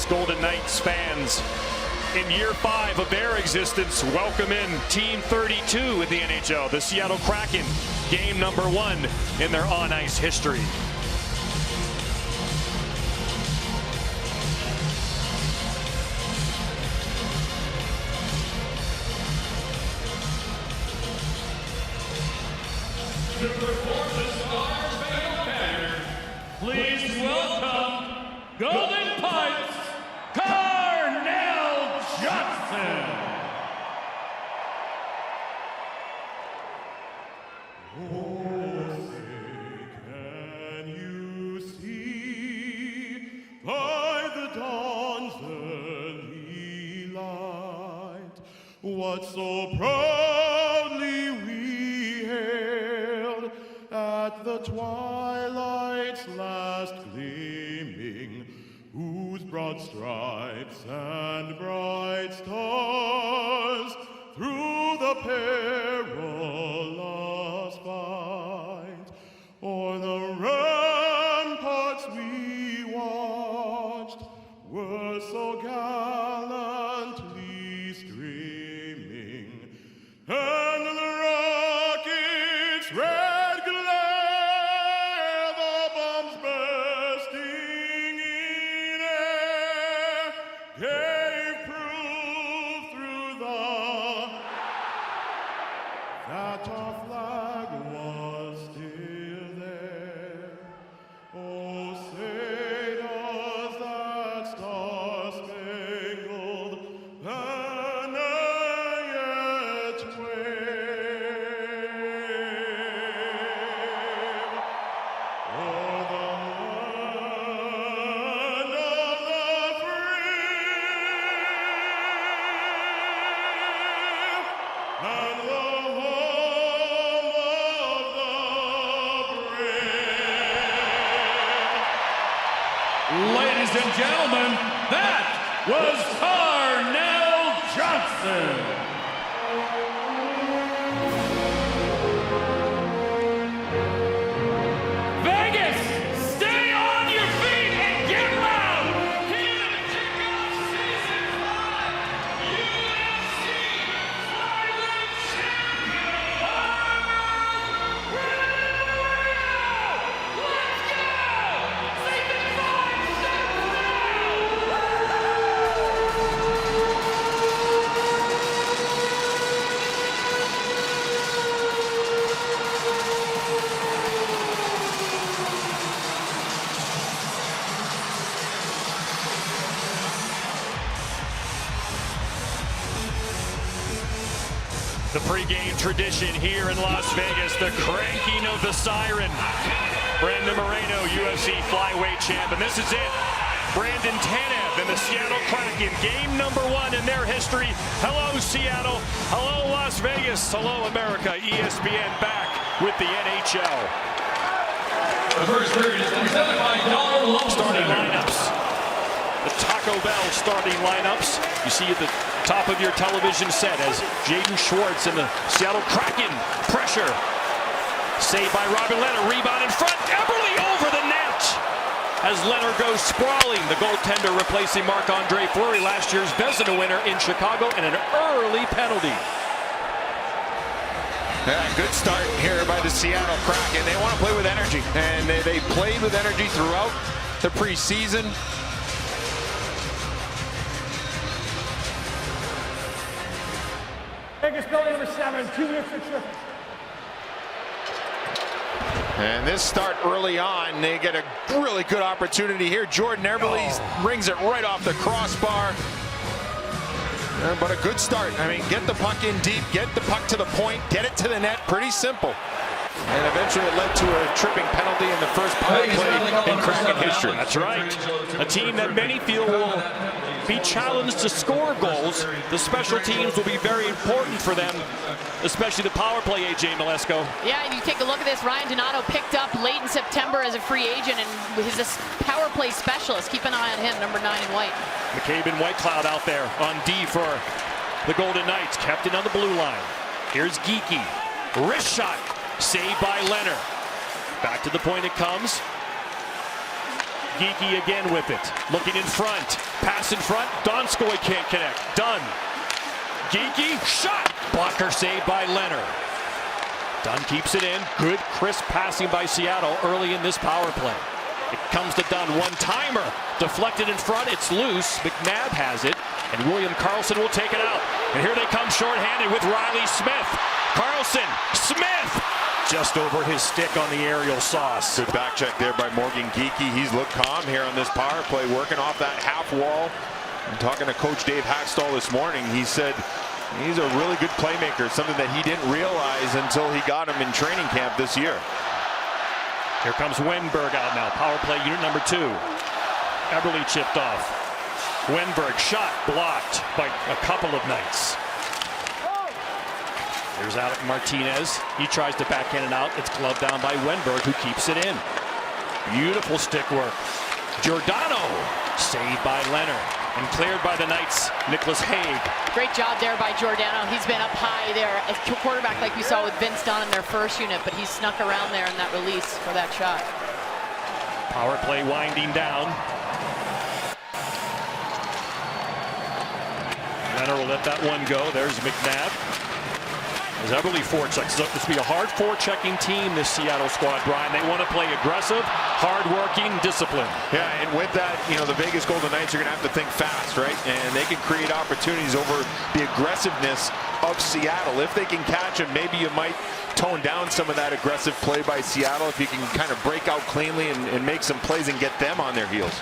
Golden Knights fans in year 5 of their existence welcome in Team 32 in the NHL, the Seattle Kraken, game number 1 in their on-ice history. Please welcome Golden Pipes, Carnell Johnson. Oh, say, can you see by the dawn's early light what so proudly we hailed at the twilight's last gleaming, whose broad stripes and bright stars through the perilous fight o'er the ramparts we watched were so gallantly streaming, and the rockets' red glare, the bombs bursting in air, gave proof through that our flag was still there. Oh, say does that star-spangled banner yet wave o'er the land of the free and the home of the brave. Ladies and gentlemen, that was Carnell Johnson. Vegas, stay on your feet and get loud. Here to kick off season 5, UFC flyweight champion, Brandon Moreno. Let's go! Season 5 starts The pregame tradition here in Las Vegas, the cranking of the siren. Brandon Moreno, UFC flyweight champ, and this is it. Brandon Tanev and the Seattle Kraken, game number 1 in their history. Hello, Seattle. Hello, Las Vegas. Hello, America. ESPN back with the NHL. The first period is presented by Dollar Loan Starting Center. lineups. The Taco Bell starting lineups. You see at the top of your television set as Jaden Schwartz and the Seattle Kraken pressure. Saved by Robin Leonard, rebound in front, Eberle over the net as Leonard goes sprawling. The goaltender replacing Marc-Andre Fleury, last year's Vezina winner in Chicago, and an early penalty. Yeah, good start here by the Seattle Kraken. They want to play with energy, and they played with energy throughout the preseason. Vegas building number 7, 2 minutes for triple. And this start early on, they get a really good opportunity here. Jordan Eberle rings it right off the crossbar. But a good start. I mean, get the puck in deep, get the puck to the point, get it to the net. Pretty simple. And eventually it led to a tripping penalty in the first power play in Kraken history. That's right. A team that many feel will be challenged to score goals. The special teams will be very important for them, especially the power play, AJ Malesko. Yeah, and you take a look at this. Ryan Donato picked up late in September as a free agent, and he's a power play specialist. Keep an eye on him, number 9 in white. McCabe and Whitecloud out there on D for the Golden Knights. Captain on the blue line. Here's Geekie. Wrist shot. Saved by Leonard. Back to the point it comes. Geekie again with it. Looking in front. Pass in front. Donskoy can't connect. Dunn. Geekie. Shot. Blocker saved by Leonard. Dunn keeps it in. Good crisp passing by Seattle early in this power play. It comes to Dunn. One-timer. Deflected in front. It's loose. McNabb has it. And William Karlsson will take it out. And here they come shorthanded with Riley Smith. Karlsson. Smith. Just over his stick on the aerial sauce. Good back check there by Morgan Geekie. He's looked calm here on this power play, working off that half wall. I'm talking to Coach Dave Hackstall this morning. He said he's a really good playmaker, something that he didn't realize until he got him in training camp this year. Here comes Wenberg out now. Power play unit number 2. Eberle chipped off. Wenberg shot blocked by a couple of Knights. There's Alec Martinez. He tries to backhand it out. It's gloved down by Wenberg, who keeps it in. Beautiful stick work. Giordano saved by Leonard and cleared by the Knights. Nicholas Haig. Great job there by Giordano. He's been up high there as quarterback, like we saw with Vince Dunn in their first unit, but he snuck around there in that release for that shot. Power play winding down. Leonard will let that one go. There's McNabb. As Eberle forechecks. This will be a hard forechecking team, this Seattle squad, Brian. They want to play aggressive, hard-working, disciplined. Yeah, and with that, you know, the Vegas Golden Knights are going to have to think fast, right? And they can create opportunities over the aggressiveness of Seattle. If they can catch them, maybe you might tone down some of that aggressive play by Seattle if you can kind of break out cleanly and make some plays and get them on their heels.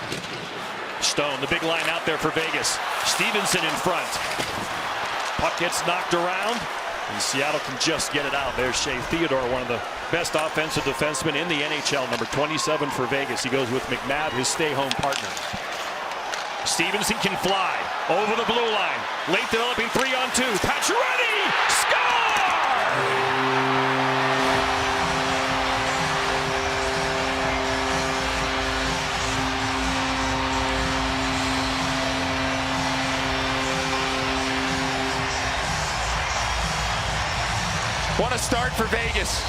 Stone, the big line out there for Vegas. Stevenson in front. Puck gets knocked around. And Seattle can just get it out. There's Shea Theodore, one of the best offensive defensemen in the NHL, number 27 for Vegas. He goes with McNabb, his stay-home partner. Stevenson can fly over the blue line. Late developing 3-on-2. Pacioretty! Score! What a start for Vegas.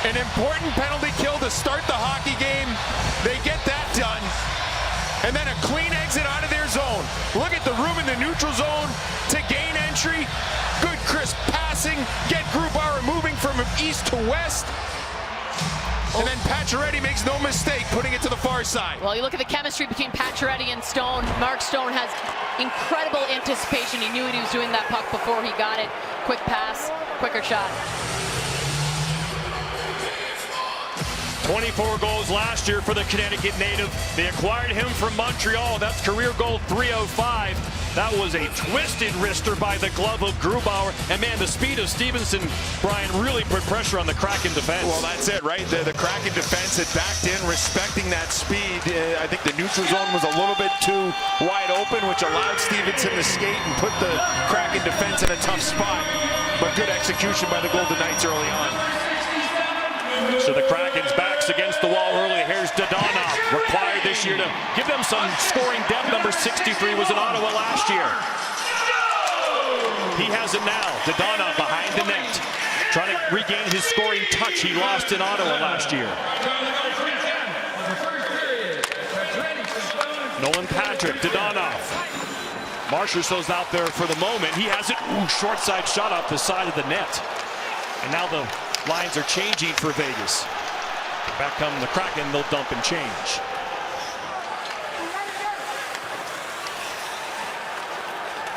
An important penalty kill to start the hockey game. They get that done. And then a clean exit out of their zone. Look at the room in the neutral zone to gain entry. Good crisp passing. Get Grubauer moving from east to west. And then Pacioretty makes no mistake putting it to the far side. Well, you look at the chemistry between Pacioretty and Stone. Mark Stone has incredible anticipation. He knew what he was doing that puck before he got it. Quick pass, quicker shot. 24 goals last year for the Connecticut native. They acquired him from Montreal. That's career goal 305. That was a twisted wrister by the glove of Grubauer. And man, the speed of Stevenson, Brian, really put pressure on the Kraken defense. Well, that's it, right? The Kraken defense had backed in, respecting that speed. I think the neutral zone was a little bit too wide open, which allowed Stevenson to skate and put the Kraken defense in a tough spot. But good execution by the Golden Knights early on. So the Kraken's backs against the wall early. Here's Dadonov, required this year to give them some scoring depth. Number 63 was in Ottawa last year. He has it now. Dadonov behind the net, trying to regain his scoring touch he lost in Ottawa last year. Nolan Patrick, Dadonov. Marchessault's out there for the moment. He has it. Ooh, short side shot off the side of the net. And now the lines are changing for Vegas. Back come the Kraken, they'll dump and change.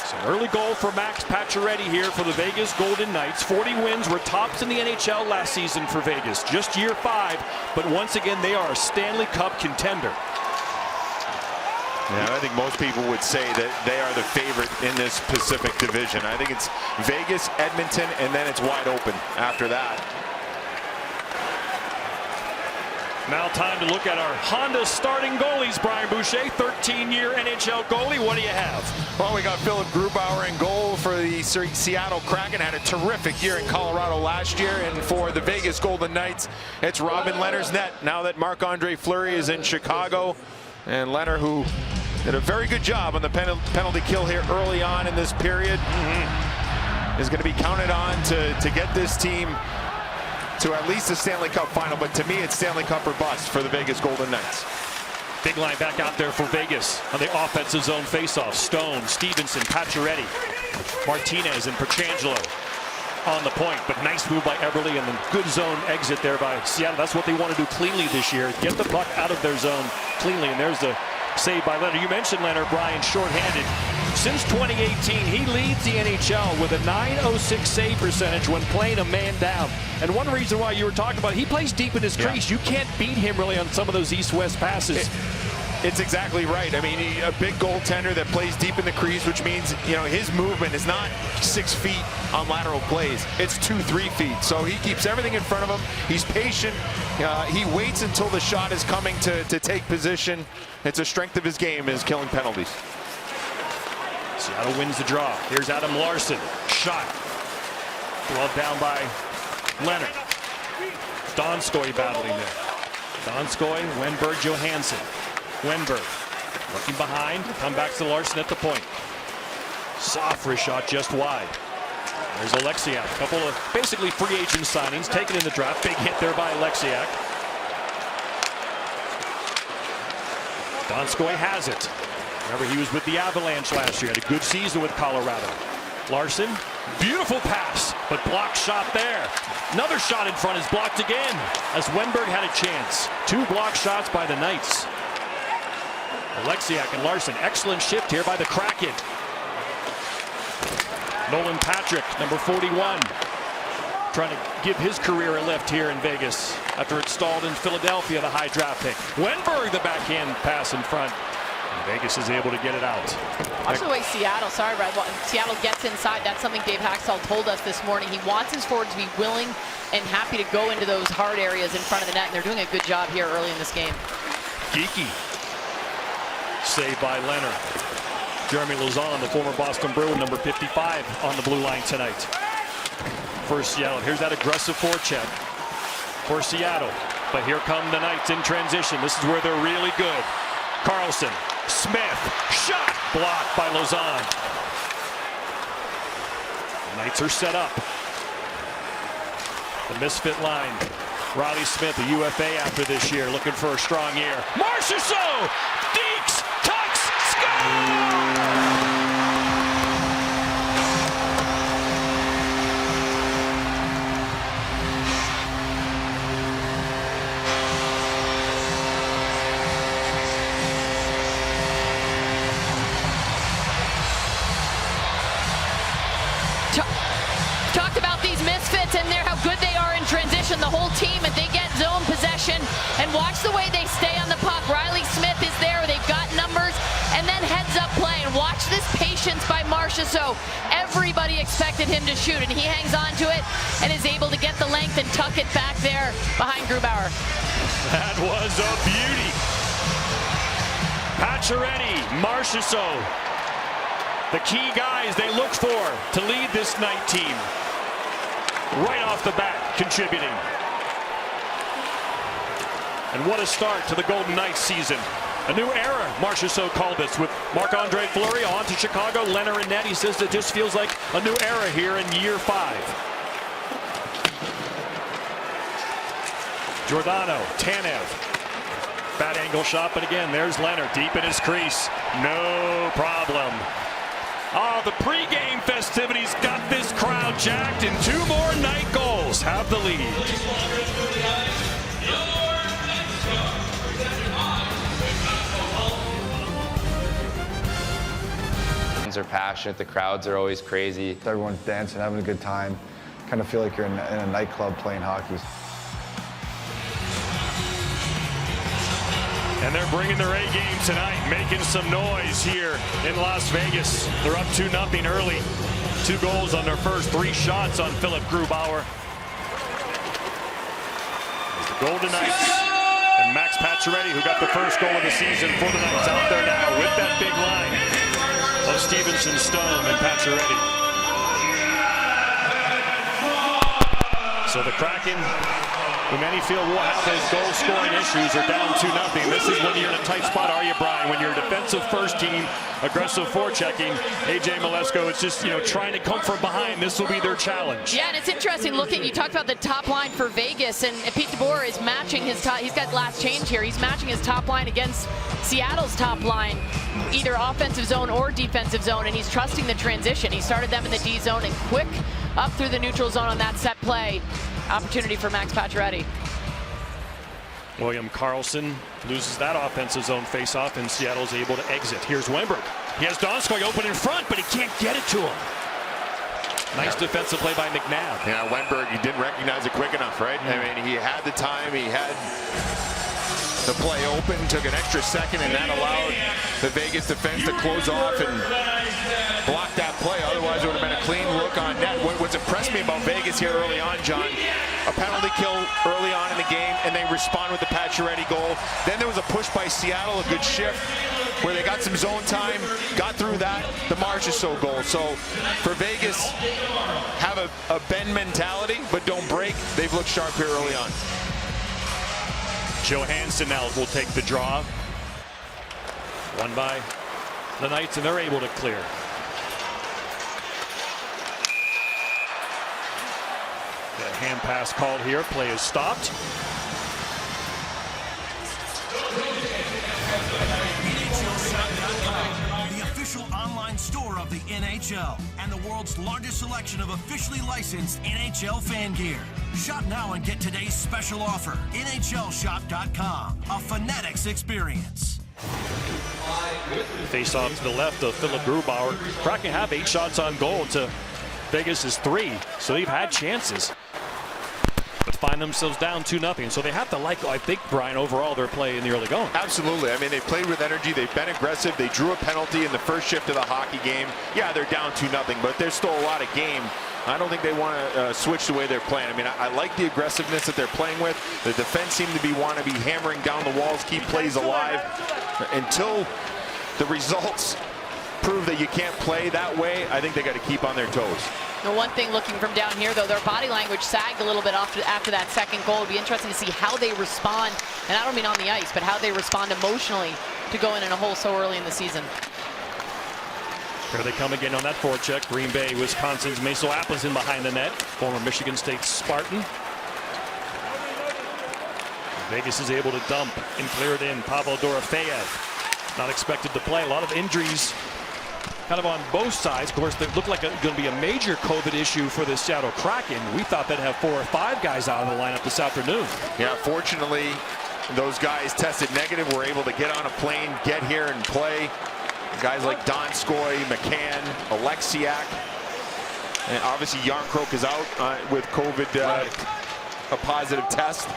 So early goal for Max Pacioretty here for the Vegas Golden Knights. 40 wins, were tops in the NHL last season for Vegas. Just year 5, but once again they are a Stanley Cup contender. Yeah, I think most people would say that they are the favorite in this Pacific Division. I think it's Vegas, Edmonton, and then it's wide open after that. Now time to look at our Honda starting goalies. Brian Boucher, 13-year NHL goalie. What do you have? Well, we got Philip Grubauer in goal for the Seattle Kraken. Had a terrific year in Colorado last year. And for the Vegas Golden Knights, it's Robin Lehner's net. Now that Marc-Andre Fleury is in Chicago. And Lehner, who did a very good job on the penalty kill here early on in this period, is going to be counted on to get this team to at least the Stanley Cup final. But to me, it's Stanley Cup or bust for the Vegas Golden Knights. Big line back out there for Vegas on the offensive zone faceoff. Stone, Stevenson, Pacioretty, Martinez, and Pietrangelo on the point. But nice move by Eberle and the good zone exit there by Seattle. That's what they want to do cleanly this year. Get the puck out of their zone cleanly. And there's the save by Leonard. You mentioned Leonard, Brian, shorthanded. Since 2018, he leads the NHL with a .906 save percentage when playing a man down. And one reason why you were talking about, he plays deep in his crease. You can't beat him really on some of those east-west passes. It's exactly right. I mean, a big goaltender that plays deep in the crease, which means, you know, his movement is not 6 feet on lateral plays. It's 2-3 feet. So he keeps everything in front of him. He's patient. He waits until the shot is coming to take position. It's a strength of his game, is killing penalties. Seattle wins the draw. Here's Adam Larsson. Shot. Glove down by Leonard. Donskoy battling there. Donskoy, Wenberg, Johansson. Wenberg looking behind. Come back to Larsson at the point. Soft for a shot just wide. There's Alexiak. A couple of basically free agent signings taken in the draft. Big hit there by Alexiak. Donskoy has it. Remember, he was with the Avalanche last year. Had a good season with Colorado. Larsson, beautiful pass, but blocked shot there. Another shot in front is blocked again as Wenberg had a chance. 2 blocked shots by the Knights. Alexiak and Larsson, excellent shift here by the Kraken. Nolan Patrick, number 41, trying to give his career a lift here in Vegas after it stalled in Philadelphia, the high draft pick. Wenberg, the backhand pass in front. Vegas is able to get it out. Watch the way Seattle, sorry, Brad, Seattle gets inside. That's something Dave Haxtell told us this morning. He wants his forwards to be willing and happy to go into those hard areas in front of the net, and they're doing a good job here early in this game. Geeky. Saved by Leonard. Jeremy Lauzon, the former Boston Bruin, number 55 on the blue line tonight. For Seattle, here's that aggressive forecheck for Seattle. But here come the Knights in transition. This is where they're really good. Carlson, Smith, shot, blocked by Lauzon. The Knights are set up. The misfit line. Riley Smith, a UFA after this year, looking for a strong year. Marchessault, Deeks, tucks, score! Talked about these misfits and how good they are in transition, the whole team, and they get zone possession. And watch the way they stay on the puck. Riley Smith is there, they've got numbers, and then heads up play. And watch this patience by Marchessault. Everybody expected him to shoot, and he hangs on to it and is able to get the length and tuck it back there behind Grubauer. That was a beauty. Pacioretty, Marchessault. The key guys they look for to lead this Knight team. Right off the bat, contributing. And what a start to the Golden Knights season. A new era, Marchessault called this, with Marc-Andre Fleury on to Chicago, Leonard and net. He says it just feels like a new era here in year 5. Giordano, Tanev. Bad angle shot, but again, there's Leonard deep in his crease. No problem. Oh, the pregame festivities got this crowd jacked, and 2 more Knight goals have the lead. Fans are passionate, the crowds are always crazy. Everyone's dancing, having a good time. Kind of feel like you're in a nightclub playing hockey. And they're bringing their A game tonight, making some noise here in Las Vegas. They're up 2-0 early. 2 goals on their first 3 shots on Philip Grubauer. The Golden Knights and Max Pacioretty, who got the first goal of the season for the Knights, out there now with that big line of Stevenson, Stone, and Pacioretty. So the Kraken Many feel we'll have those goal-scoring issues. They're down 2-0. This is when you're in a tight spot, are you, Brian? When you're a defensive first team, aggressive forechecking. AJ Malesko, it's just, trying to come from behind. This will be their challenge. Yeah, and it's interesting looking. You talked about the top line for Vegas, and Pete DeBoer is matching his top. He's got last change here. He's matching his top line against Seattle's top line, either offensive zone or defensive zone, and he's trusting the transition. He started them in the D zone and quick up through the neutral zone on that set play. Opportunity for Max Pacioretty. William Karlsson loses that offensive zone faceoff, and Seattle's able to exit. Here's Wennberg. He has Donskoy open in front, but he can't get it to him. Nice defensive play by McNabb. Yeah, Wennberg, he didn't recognize it quick enough, right? I mean, he had the time, he had the play open, took an extra second, and that allowed the Vegas defense to close off and block that play. Otherwise, it would have been a clean look on net. What's impressed me about Vegas here early on, John, a penalty kill early on in the game, and they respond with the Pacioretty goal. Then there was a push by Seattle, a good shift, where they got some zone time, got through that, the Marchessault goal. So for Vegas, have a bend mentality, but don't break. They've looked sharp here early on. Johansson now will take the draw. Won by the Knights, and they're able to clear. Got a hand pass called here. Play is stopped. The official online store of the NHL and the world's largest selection of officially licensed NHL fan gear. Shop now and get today's special offer. NHLshop.com. A Fanatics experience. Face off to the left of Philip Grubauer. Kraken have 8 shots on goal to Vegas' 3, so they've had chances, but find themselves down 2-0. So they have to like, I think, Brian, overall their play in the early going. Absolutely. I mean, they played with energy. They've been aggressive. They drew a penalty in the first shift of the hockey game. Yeah, they're down 2-0, but there's still a lot of game. I don't think they want to switch the way they're playing. I mean, I like the aggressiveness that they're playing with. The defense seem to want to be hammering down the walls, keep plays alive. Until the results prove that you can't play that way, I think they got to keep on their toes. The one thing looking from down here, though, their body language sagged a little bit after that second goal. It'll be interesting to see how they respond, and I don't mean on the ice, but how they respond emotionally to going in a hole so early in the season. Here they come again on that forecheck. Green Bay, Wisconsin's Maso Appleton behind the net. Former Michigan State Spartan. Vegas is able to dump and clear it in. Pavel Dorofeyev not expected to play. A lot of injuries kind of on both sides. Of course, they look like it's going to be a major COVID issue for the Seattle Kraken. We thought they'd have 4 or 5 guys out of the lineup this afternoon. Yeah, fortunately, those guys tested negative, were able to get on a plane, get here and play. Guys like Donskoy, McCann, Alexiak, and obviously Yarncroke is out with COVID, a positive test.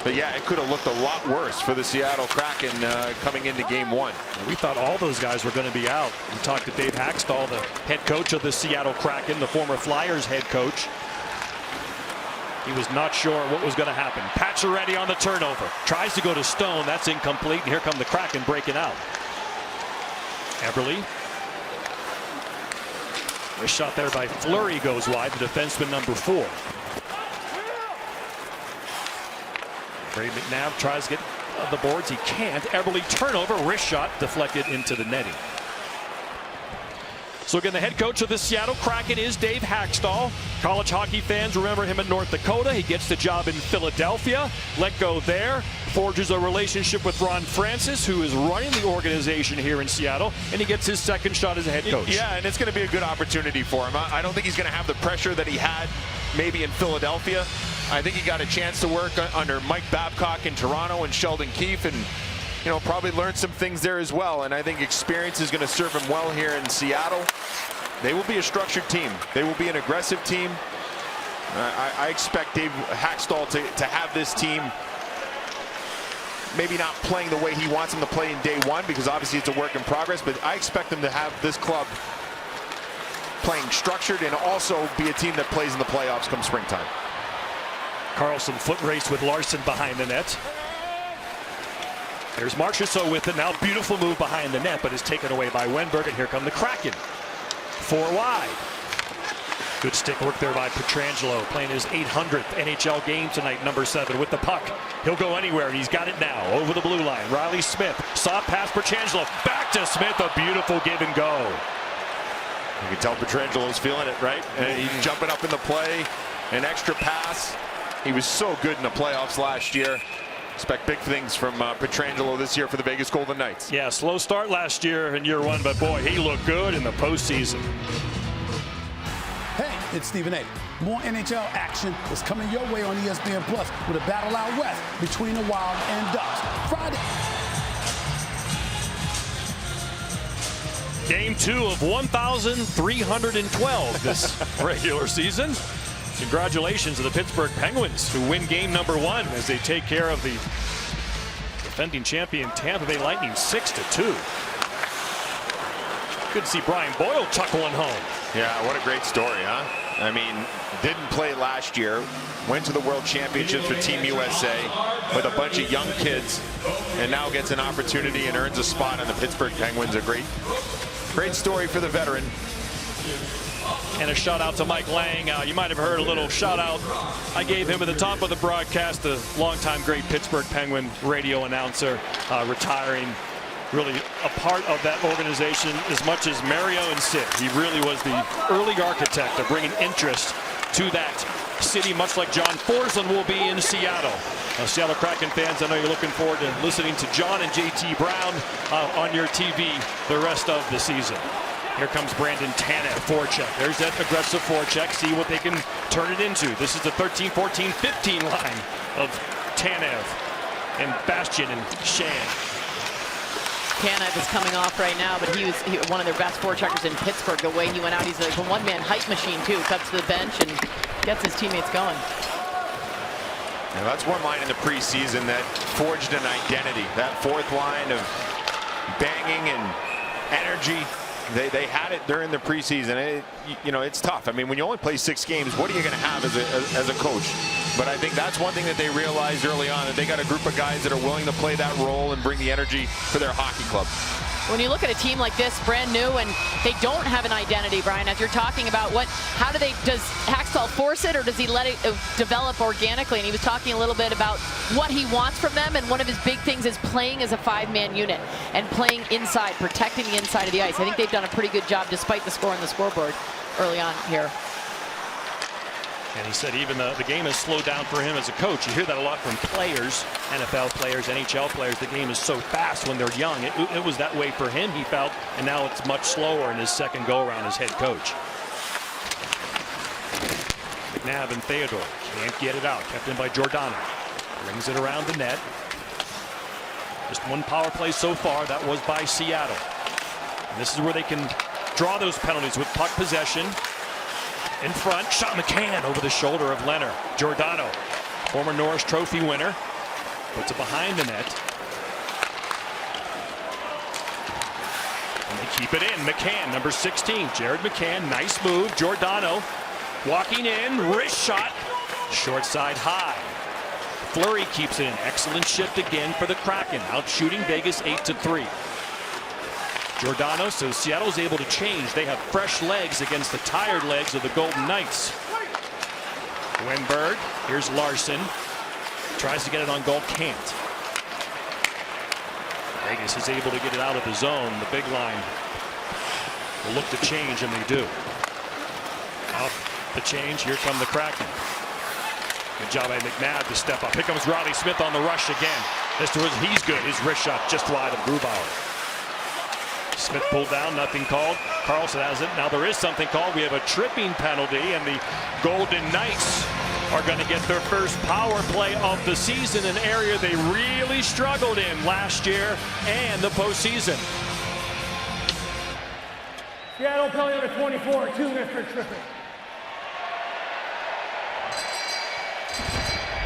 But yeah, it could have looked a lot worse for the Seattle Kraken coming into game 1. We thought all those guys were going to be out. We talked to Dave Haxtell, the head coach of the Seattle Kraken, the former Flyers head coach. He was not sure what was going to happen. Pacioretty on the turnover. Tries to go to Stone. That's incomplete. And here come the Kraken breaking out. Eberle. A shot there by Fleury goes wide. The defenseman number 4. Ray McNabb tries to get the boards. He can't. Eberle turnover. Wrist shot deflected into the netting. So again, the head coach of the Seattle Kraken is Dave Haxtell. College hockey fans remember him at North Dakota. He gets the job in Philadelphia. Let go there. Forges a relationship with Ron Francis, who is running the organization here in Seattle, and he gets his second shot as a head coach. Yeah, and it's going to be a good opportunity for him. I don't think he's going to have the pressure that he had maybe in Philadelphia. I think he got a chance to work under Mike Babcock in Toronto and Sheldon Keefe, and probably learn some things there as well. And I think experience is going to serve him well here in Seattle. They will be a structured team. They will be an aggressive team. I expect Dave Haxtell to have this team maybe not playing the way he wants them to play in day 1, because obviously it's a work in progress, but I expect them to have this club playing structured and also be a team that plays in the playoffs come springtime. Karlsson foot race with Larson behind the net. There's Marchessault with it now. Beautiful move behind the net, but is taken away by Wennberg, and here come the Kraken. 4 wide. Good stick work there by Pietrangelo, playing his 800th NHL game tonight, number 7 with the puck. He'll go anywhere, and he's got it now over the blue line. Riley Smith, soft pass Pietrangelo, back to Smith, a beautiful give and go. You can tell Pietrangelo's feeling it, right? And he's jumping up in the play, an extra pass. He was so good in the playoffs last year. Expect big things from Pietrangelo this year for the Vegas Golden Knights. Yeah, slow start last year in year 1, but boy, he looked good in the postseason. Hey, it's Stephen A. More NHL action is coming your way on ESPN Plus with a battle out west between the Wild and Ducks. Friday. Game 2 of 1,312 this regular season. Congratulations to the Pittsburgh Penguins, who win game number 1 as they take care of the defending champion Tampa Bay Lightning 6-2. Good to see Brian Boyle chuckling home. Yeah, what a great story, huh? I mean, didn't play last year, went to the World Championships for Team USA with a bunch of young kids, and now gets an opportunity and earns a spot on the Pittsburgh Penguins. A great story for the veteran. And a shout out to Mike Lang. You might have heard a little shout out I gave him at the top of the broadcast, the longtime great Pittsburgh Penguin radio announcer, retiring. Really a part of that organization as much as Mario and Sid. He really was the early architect of bringing interest to that city, much like John Forsland will be in Seattle. Seattle Kraken fans, I know you're looking forward to listening to John and JT Brown on your TV the rest of the season. Here comes Brandon Tanev, forecheck. There's that aggressive forecheck. See what they can turn it into. This is the 13, 14, 15 line of Tanev and Bastian and Shan. Tanev is coming off right now, but he was one of their best forecheckers in Pittsburgh. The way he went out, he's like a one-man height machine too. Cuts to the bench and gets his teammates going. Now that's one line in the preseason that forged an identity. That fourth line of banging and energy. They had it during the preseason. It's tough. I mean, when you only play 6 games, what are you going to have as a coach? But I think that's one thing that they realized early on, that they got a group of guys that are willing to play that role and bring the energy for their hockey club. When you look at a team like this, brand new, and they don't have an identity, Brian, as you're talking about, does Hackstall force it, or does he let it develop organically? And he was talking a little bit about what he wants from them, and one of his big things is playing as a 5-man unit and playing inside, protecting the inside of the ice. I think they've done a pretty good job despite the score on the scoreboard early on here. And he said even the game has slowed down for him as a coach. You hear that a lot from players, NFL players, NHL players. The game is so fast when they're young. It was that way for him, he felt, and now it's much slower in his second go-around as head coach. McNabb and Theodore can't get it out. Kept in by Giordano. Brings it around the net. Just one power play so far. That was by Seattle. And this is where they can draw those penalties with puck possession. In front, shot McCann over the shoulder of Leonard. Giordano, former Norris Trophy winner, puts it behind the net. And they keep it in. McCann, number 16. Jared McCann, nice move. Giordano walking in, wrist shot, short side high. Fleury keeps it in. Excellent shift again for the Kraken, out shooting Vegas 8-3. Giordano, so Seattle's able to change. They have fresh legs against the tired legs of the Golden Knights. Wenberg, here's Larson. Tries to get it on goal, can't. Vegas is able to get it out of the zone. The big line will look to change, and they do. Out the change, here come the Kraken. Good job by McNabb to step up. Here comes Riley Smith on the rush again. He's good. His wrist shot just wide of Grubauer. Smith pulled down, nothing called. Carlson has it. Now there is something called. We have a tripping penalty, and the Golden Knights are going to get their first power play of the season, an area they really struggled in last year and the postseason. Seattle penalty number 24, 2 minutes for tripping.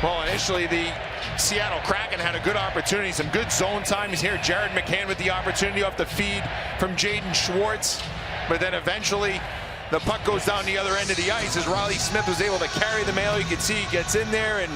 Well, initially the Seattle Kraken had a good opportunity, some good zone times here. Jared McCann with the opportunity off the feed from Jaden Schwartz. But then eventually the puck goes down the other end of the ice as Riley Smith was able to carry the mail. You can see he gets in there, and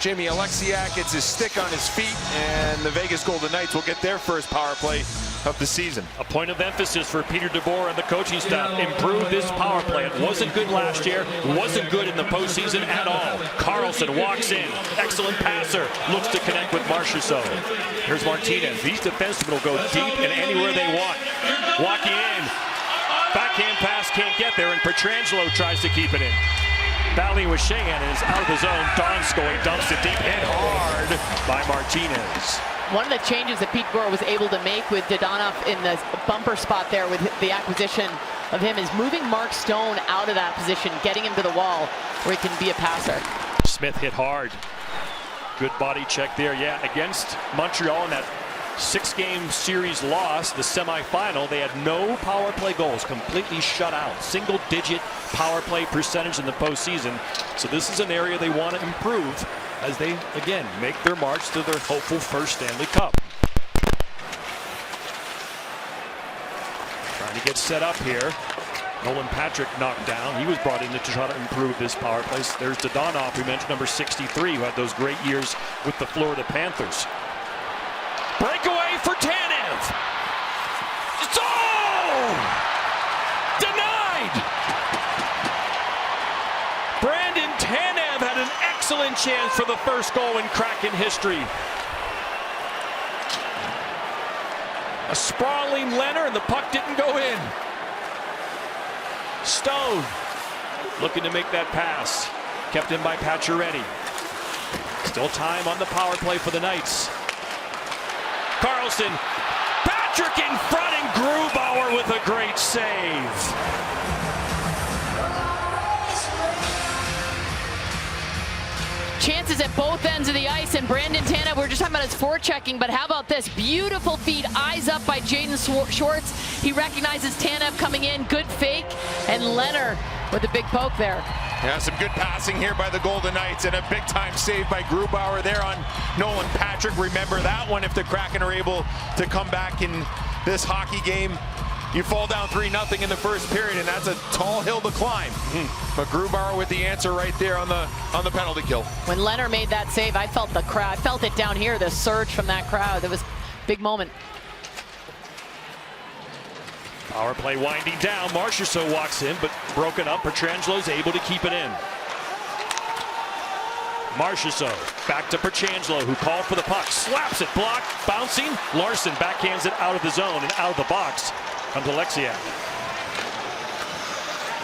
Jamie Alexiak gets his stick on his feet, and the Vegas Golden Knights will get their first power play of the season. A point of emphasis for Peter DeBoer and the coaching staff. Improve this power play. It wasn't good last year. Wasn't good in the postseason at all. Carlson walks in. Excellent passer. Looks to connect with Marchessault. Here's Martinez. These defensemen will go deep and anywhere they want. Walking in. Backhand pass can't get there, and Pietrangelo tries to keep it in. Battling with Sheahan and is out of the zone. Donskoy dumps it deep and hard by Martinez. One of the changes that Pete DeBoer was able to make with Dodonov in the bumper spot there with the acquisition of him is moving Mark Stone out of that position, getting him to the wall where he can be a passer. Smith hit hard. Good body check there. Yeah, against Montreal in that 6-game series loss, the semifinal, they had no power play goals, completely shut out. Single-digit power play percentage in the postseason. So this is an area they want to improve as they, again, make their march to their hopeful first Stanley Cup. Trying to get set up here. Nolan Patrick knocked down. He was brought in to try to improve this power play. There's Dodonov, who mentioned, number 63, who had those great years with the Florida Panthers. Breakaway for Tanev. Oh! Denied! Brandon Tanev had an excellent chance for the first goal in Kraken history. A sprawling Leonard, and the puck didn't go in. Stone looking to make that pass. Kept in by Pacioretty. Still time on the power play for the Knights. Carlson, Patrick in front, and Grubauer with a great save. Chances at both ends of the ice, and Brandon Tanev, we're just talking about his forechecking, but how about this? Beautiful feed, eyes up by Jaden Schwartz. He recognizes Tanev coming in, good fake, and Leonard with a big poke there. Yeah, some good passing here by the Golden Knights, and a big-time save by Grubauer there on Nolan Patrick. Remember that one, if the Kraken are able to come back in this hockey game. You fall down 3-0 in the first period, and that's a tall hill to climb. But Grubauer with the answer right there on the penalty kill. When Leonard made that save, I felt the crowd. I felt it down here, the surge from that crowd. It was a big moment. Power play winding down. Marchessault walks in, but broken up. Pietrangelo's able to keep it in. Marchessault back to Pietrangelo, who called for the puck. Slaps it, blocked, bouncing. Larson backhands it out of the zone and out of the box. Comes Alexiak.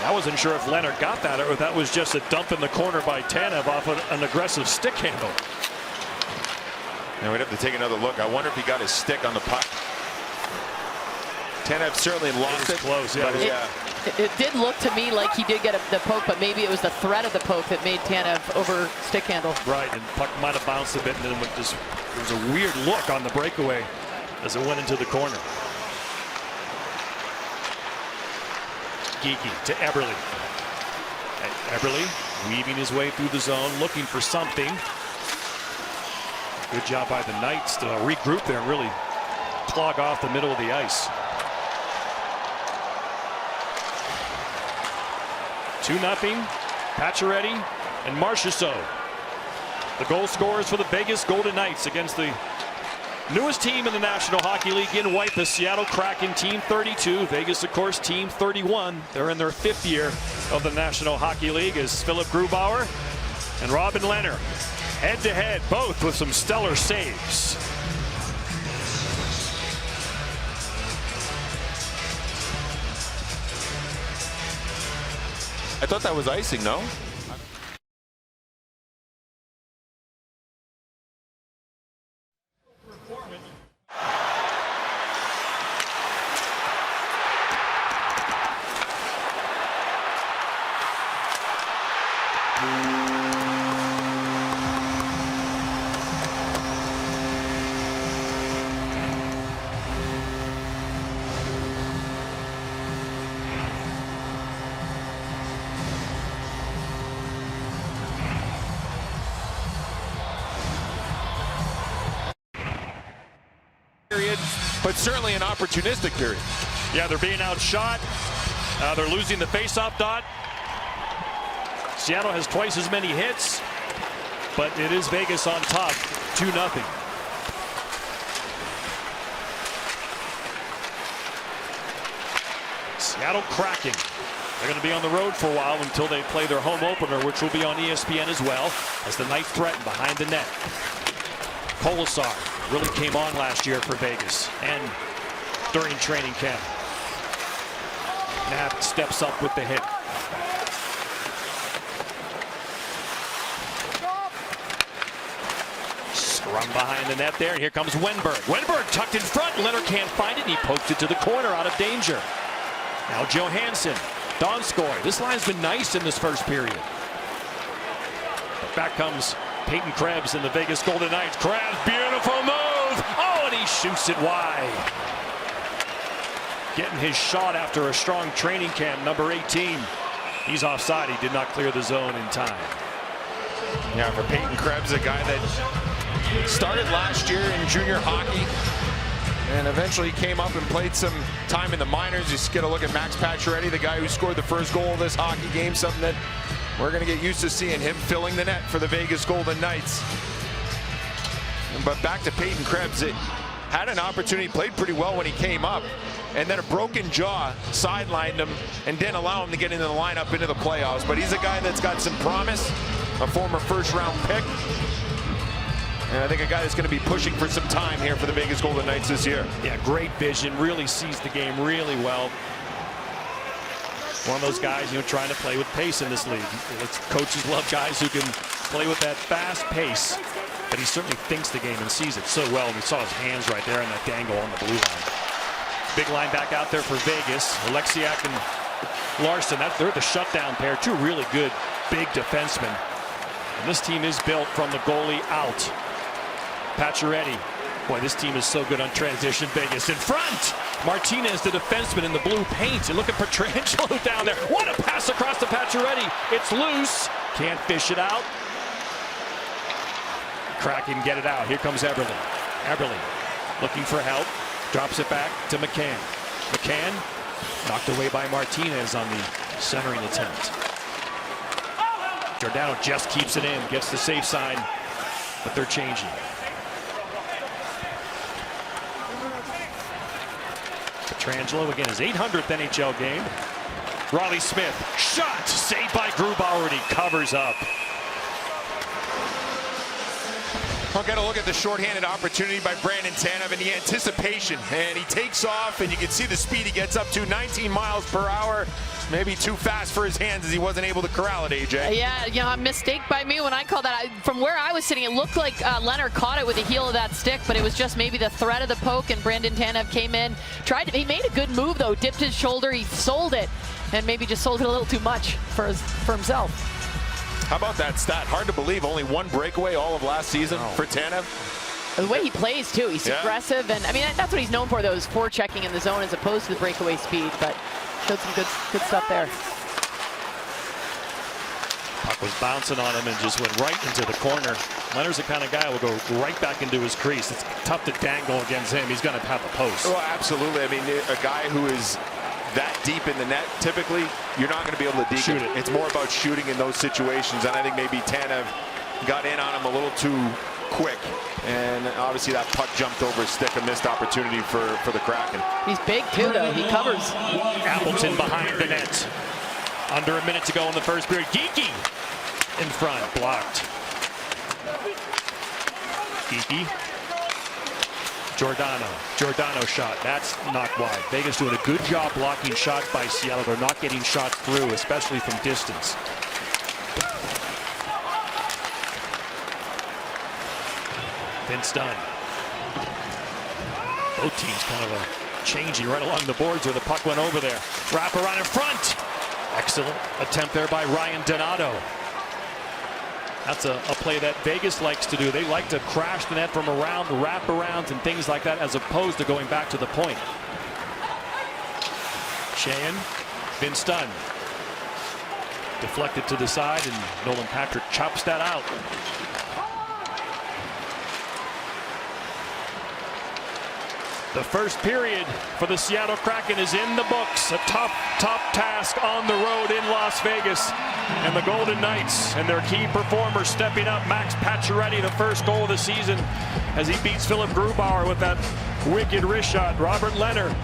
I wasn't sure if Leonard got that or if that was just a dump in the corner by Tanev off an aggressive stick handle. Now we'd have to take another look. I wonder if he got his stick on the puck. Tanev certainly lost it. Close, yeah. It did look to me like he did get the poke, but maybe it was the threat of the poke that made Tanev over stick handle. Right, and puck might have bounced a bit, and then there was a weird look on the breakaway as it went into the corner. Geeky to Eberle. And Eberle weaving his way through the zone, looking for something. Good job by the Knights to regroup there and really clog off the middle of the ice. 2-0. Pacioretty and Marchessault, the goal scorers for the Vegas Golden Knights against the newest team in the National Hockey League in white, the Seattle Kraken, Team 32. Vegas, of course, Team 31. They're in their 5th year of the National Hockey League as Philip Grubauer and Robin Leonard head-to-head, both with some stellar saves. I thought that was icing, no? But certainly an opportunistic period. Yeah, they're being outshot. They're losing the faceoff dot. Seattle has twice as many hits, but it is Vegas on top, 2-0. Seattle Kraken. They're going to be on the road for a while until they play their home opener, which will be on ESPN as well, as the Knights threaten behind the net. Colasar really came on last year for Vegas and during training camp. Knapp steps up with the hit. Scrum behind the net there, and here comes Wenberg. Wenberg tucked in front. Leonard can't find it, and he poked it to the corner out of danger. Now Johansson, Donskoy. This line's been nice in this first period. But back comes Peyton Krebs and the Vegas Golden Knights. Krebs, beautiful move. Oh, and he shoots it wide. Getting his shot after a strong training camp, number 18. He's offside. He did not clear the zone in time. Yeah, for Peyton Krebs, a guy that started last year in junior hockey and eventually came up and played some time in the minors. You just get a look at Max Pacioretty, the guy who scored the first goal of this hockey game, something that we're going to get used to seeing him filling the net for the Vegas Golden Knights. But back to Peyton Krebs, it had an opportunity, played pretty well when he came up, and then a broken jaw sidelined him and didn't allow him to get into the lineup into the playoffs. But he's a guy that's got some promise, a former first-round pick. And I think a guy that's going to be pushing for some time here for the Vegas Golden Knights this year. Yeah, great vision, really sees the game really well. One of those guys, trying to play with pace in this league. Coaches love guys who can play with that fast pace, but he certainly thinks the game and sees it so well. And we saw his hands right there in that dangle on the blue line. Big line back out there for Vegas. Alexiak and Larson, they're the shutdown pair. Two really good big defensemen. And this team is built from the goalie out. Pacioretty. Boy, this team is so good on transition. Vegas in front. Martinez, the defenseman in the blue paint. And look at Pietrangelo down there. What a pass across to Pacioretty. It's loose. Can't fish it out. Kraken get it out. Here comes Eberle. Eberle looking for help. Drops it back to McCann. McCann knocked away by Martinez on the centering attempt. Giordano just keeps it in. Gets the safe sign. But they're changing. Pietrangelo again, his 800th NHL game. Riley Smith, shot, saved by Grubauer, and he covers up. We'll get a look at the shorthanded opportunity by Brandon Tanev and the anticipation. And he takes off, and you can see the speed he gets up to, 19 miles per hour. Maybe too fast for his hands as he wasn't able to corral it, AJ. Yeah, a mistake by me when I called that. From where I was sitting, it looked like Leonard caught it with the heel of that stick, but it was just maybe the threat of the poke, and Brandon Tanev came in. He made a good move, though. Dipped his shoulder, he sold it, and maybe just sold it a little too much for himself. How about that stat? Hard to believe, only one breakaway all of last season for Tanev. The way he plays, too. He's aggressive, and I mean, that's what he's known for, though, is forechecking in the zone as opposed to the breakaway speed, but showed some good stuff there. Puck was bouncing on him and just went right into the corner. Leonard's the kind of guy who will go right back into his crease. It's tough to dangle against him. He's going to have a post. Well, absolutely. I mean, a guy who is that deep in the net, typically, you're not going to be able to shoot it. It's more about shooting in those situations, and I think maybe Tanev got in on him a little too quick, and obviously that puck jumped over his stick, a missed opportunity for the Kraken. He's big too, though. He covers. Appleton behind the net. Under a minute to go in the first period. Geeky in front, blocked. Geeky. Giordano shot. That's knocked wide. Vegas doing a good job blocking shots by Seattle. They're not getting shots through, especially from distance. Vince Dunn. Both teams kind of changing right along the boards where the puck went over there. Wrap around in front. Excellent attempt there by Ryan Donato. That's a play that Vegas likes to do. They like to crash the net from around, the wraparounds and things like that, as opposed to going back to the point. Sheahan, Vince Dunn. Deflected to the side, and Nolan Patrick chops that out. The first period for the Seattle Kraken is in the books. A tough task on the road in Las Vegas. And the Golden Knights and their key performers stepping up. Max Pacioretty, the first goal of the season, as he beats Philip Grubauer with that wicked wrist shot. Robert Leonard,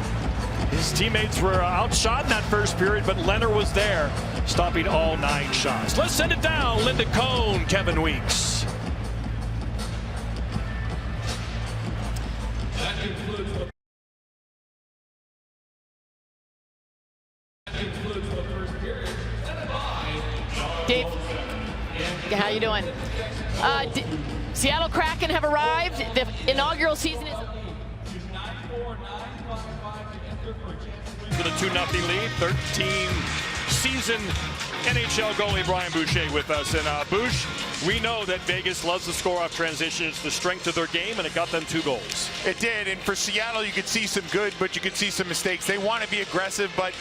His teammates were outshot in that first period, but Leonard was there, stopping all 9 shots. Let's send it down. Linda Cohn, Kevin Weeks. Dave, how you doing? Seattle Kraken have arrived. The inaugural season is for the 2-0 lead. 13-season NHL goalie Brian Boucher with us. And Bouch, we know that Vegas loves to score off transition. It's the strength of their game, and it got them 2 goals. It did, and for Seattle, you could see some good, but you could see some mistakes. They want to be aggressive, but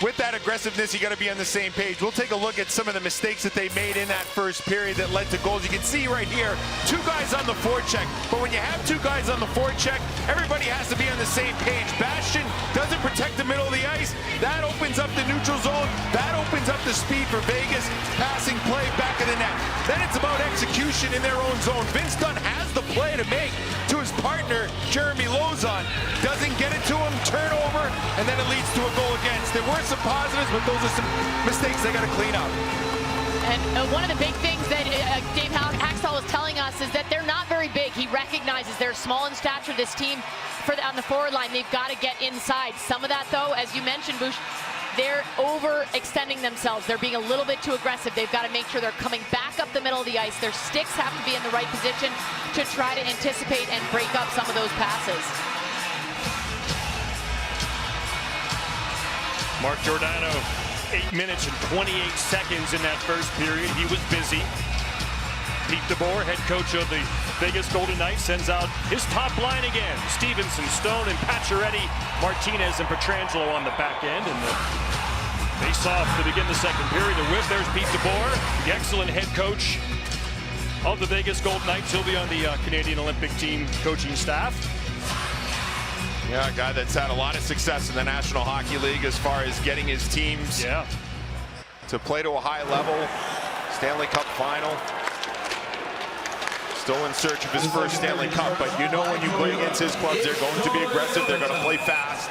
with that aggressiveness, you got to be on the same page. We'll take a look at some of the mistakes that they made in that first period that led to goals. You can see right here, 2 guys on the forecheck, but when you have 2 guys on the forecheck, everybody has to be on the same page. Bastian doesn't protect the middle of the ice. That opens up the neutral zone. That opens up the speed for Vegas. Passing play back of the net. Then it's about execution in their own zone. Vince Dunn has the play to make to his partner, Jeremy Lozon. Doesn't get it to him, turnover, and then it leads to a goal against. There were some positives, but those are some mistakes they got to clean up. And one of the big things that Dave Haxtell was telling us is that they're not very big. He recognizes they're small in stature, this team, on the forward line. They've got to get inside. Some of that, though, as you mentioned, Bouch, they're overextending themselves. They're being a little bit too aggressive. They've got to make sure they're coming back up the middle of the ice. Their sticks have to be in the right position to try to anticipate and break up some of those passes. Mark Giordano, 8 minutes and 28 seconds in that first period. He was busy. Pete DeBoer, head coach of the Vegas Golden Knights, sends out his top line again. Stevenson, Stone, and Pacioretty, Martinez, and Pietrangelo on the back end. And the face-off to begin the second period. The whip, there's Pete DeBoer, the excellent head coach of the Vegas Golden Knights. He'll be on the Canadian Olympic team coaching staff. Yeah, a guy that's had a lot of success in the National Hockey League as far as getting his teams to play to a high level. Stanley Cup final. Still in search of his first Stanley Cup, but you know when you play against his clubs, they're going to be aggressive, they're going to play fast.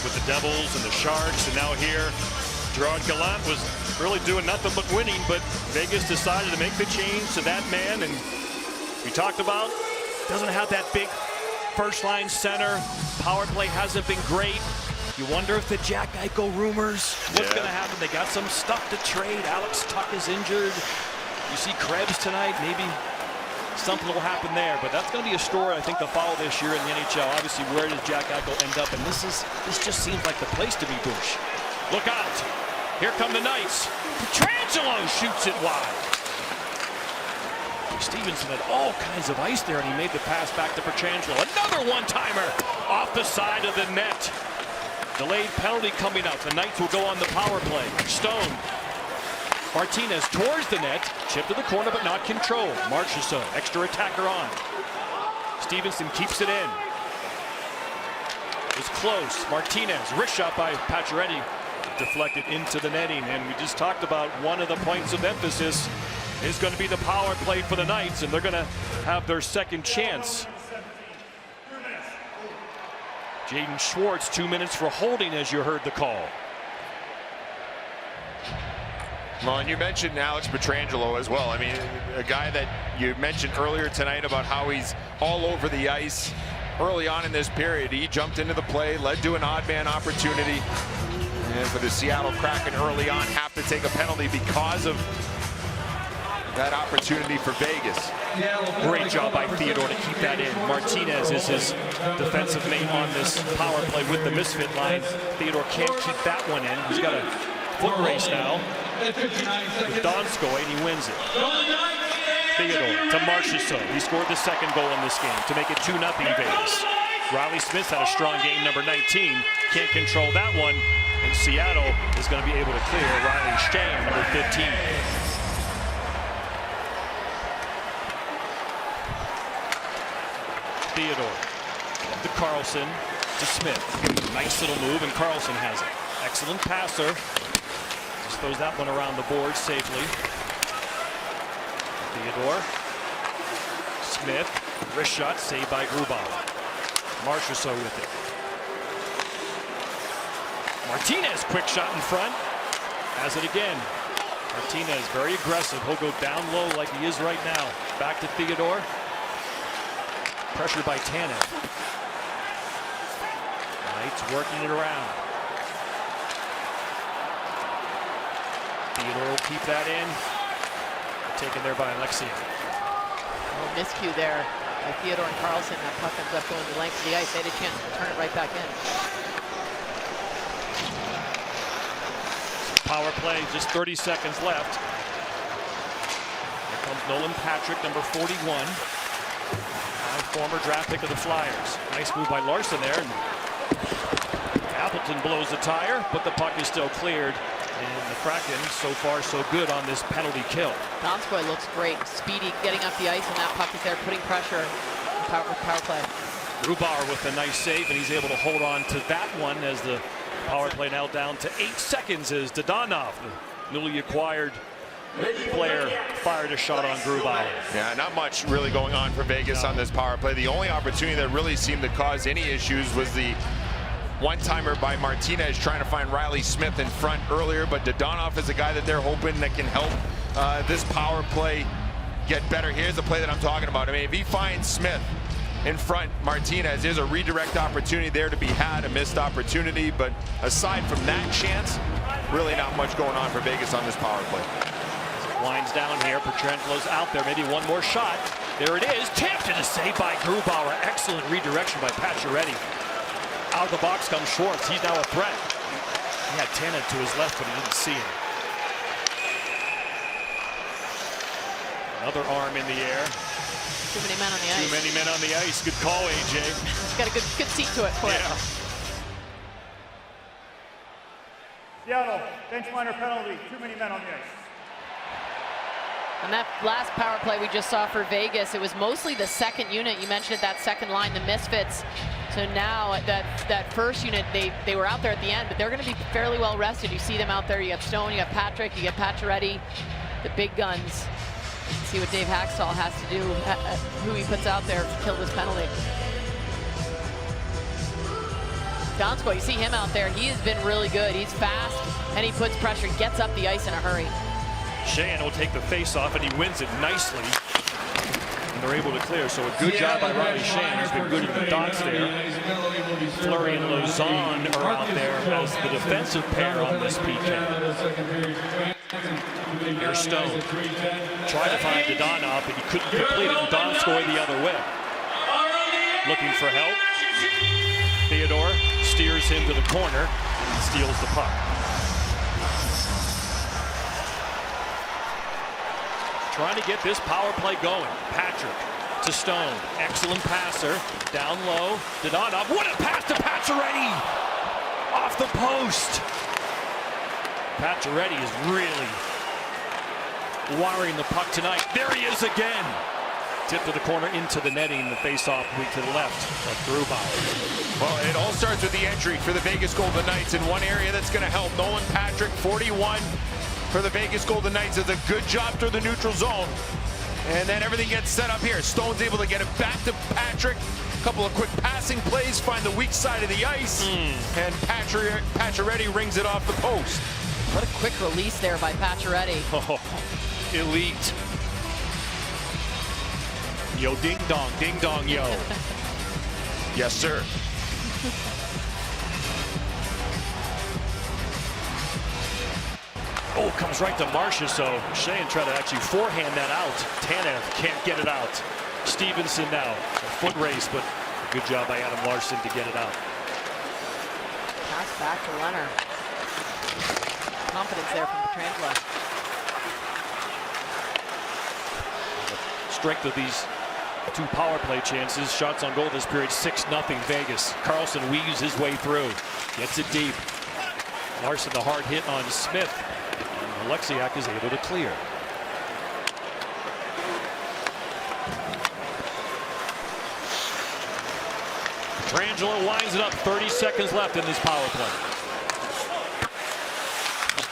With the Devils and the Sharks, and now here, Gerard Gallant was really doing nothing but winning, but Vegas decided to make the change to that man, and we talked about, doesn't have that big first-line center. Power play hasn't been great. You wonder if the Jack Eichel rumors, what's going to happen? They got some stuff to trade. Alex Tuch is injured. You see Krebs tonight, maybe something will happen there, but that's going to be a story I think to follow this year in the NHL. Obviously, where does Jack Eichel end up? And this just seems like the place to be, Bouch. Look out! Here come the Knights. Pietrangelo shoots it wide. Stevenson had all kinds of ice there, and he made the pass back to Pietrangelo. Another one-timer off the side of the net. Delayed penalty coming up. The Knights will go on the power play. Stone. Martinez towards the net, chip to the corner, but not controlled. Marchessault, extra attacker on. Stevenson keeps it in. It was close. Martinez, wrist shot by Pacioretty, deflected into the netting. And we just talked about one of the points of emphasis is going to be the power play for the Knights, and they're going to have their second chance. Jaden Schwartz, 2 minutes for holding, as you heard the call. Well, and you mentioned Alex Pietrangelo as well. I mean, a guy that you mentioned earlier tonight about how he's all over the ice. Early on in this period, he jumped into the play, led to an odd man opportunity. And for the Seattle Kraken early on, have to take a penalty because of that opportunity for Vegas. Great job by Theodore to keep that in. Martinez is his defensive mate on this power play with the misfit line. Theodore can't keep that one in. He's got a foot race now with Donskoy, and he wins it. Theodore to Marchessault. He scored the second goal in this game to make it 2-0 Vegas. Riley Smith had a strong game, number 19. Can't control that one, and Seattle is going to be able to clear Riley Stain, number 15. Theodore to Carlson to Smith. Nice little move, and Carlson has it. Excellent passer. Just throws that one around the board safely. Theodore. Smith. Wrist shot saved by Grubauer. Marchessault with it. Martinez, quick shot in front. Has it again. Martinez very aggressive. He'll go down low like he is right now. Back to Theodore. Pressured by Tanev. Knights working it around. Theodore will keep that in. Taken there by Alexia. Oh, miscue there by Theodore and Carlson. That puck ends up going the length of the ice. They had a chance to turn it right back in. Power play, just 30 seconds left. Here comes Nolan Patrick, number 41. Former draft pick of the Flyers. Nice move by Larson there. And Appleton blows the tire, but the puck is still cleared. And the Kraken, so far, so good on this penalty kill. Donskoy looks great. Speedy, getting up the ice, and that puck is there, putting pressure on power play. Grubauer with a nice save, and he's able to hold on to that one as the power play now down to 8 seconds as Dadonov, the newly acquired player, fired a shot on Grubauer. Yeah, not much really going on for Vegas on this power play. The only opportunity that really seemed to cause any issues was the one-timer by Martinez trying to find Riley Smith in front earlier, but Dadonov is a guy that they're hoping that can help this power play get better. Here's the play that I'm talking about. I mean, if he finds Smith in front, Martinez, there's a redirect opportunity there to be had, a missed opportunity, but aside from that chance, really not much going on for Vegas on this power play. Winds down here. Petrangelo's out there. Maybe one more shot. There it is. Tapped in a save by Grubauer. Excellent redirection by Pacioretty. Out of the box comes Schwartz. He's now a threat. He had Tanev to his left, but he didn't see him. Another arm in the air. Too many men on the ice. Too many men on the ice. Good call, AJ. It's got a good seat to it. Yeah. Seattle, bench minor penalty. Too many men on the ice. And that last power play we just saw for Vegas, it was mostly the second unit. You mentioned it, that second line, the Misfits. So now that first unit, they were out there at the end, but they're going to be fairly well rested. You see them out there. You got Stone, you got Patrick, you got Pacioretty, the big guns. Let's see what Dave Haxtell has to do, who he puts out there to kill this penalty. Donskoy, you see him out there. He has been really good. He's fast, and he puts pressure, gets up the ice in a hurry. Sheahan will take the face-off, and he wins it nicely. And they're able to clear, so a good job by Riley Sheahan. He's been good in the dots there. Fleury and Lausanne are out there as the defensive pair on this PK. Here's Stone. Trying to find Dadonov, but he couldn't complete it. And Donskoy the other way. Looking for help. Theodore steers him to the corner and steals the puck. Trying to get this power play going. Patrick to Stone. Excellent passer. Down low. Dadonov. What a pass to Pacioretty! Off the post. Pacioretty is really wiring the puck tonight. There he is again. Tip to the corner into the netting. The face-off weak to the left of Grubauer. Well, it all starts with the entry for the Vegas Golden Knights in one area that's going to help. Nolan Patrick, 41. For the Vegas Golden Knights, does a good job through the neutral zone. And then everything gets set up here. Stone's able to get it back to Patrick. A couple of quick passing plays, find the weak side of the ice. And Pacioretty rings it off the post. What a quick release there by Pacioretty. Oh, elite. Yo, ding dong, yo. Yes, sir. Oh, comes right to Marcia, so Sheahan tried to actually forehand that out. Tanev can't get it out. Stevenson now, a foot race, but a good job by Adam Larson to get it out. Pass back to Leonard. Confidence there from Petrangelo. The strength of these two power play chances. Shots on goal this period, 6-0 Vegas. Carlson weaves his way through. Gets it deep. Larson, the hard hit on Smith. And Alexiak is able to clear. Petrangelo winds it up. 30 seconds left in this power play.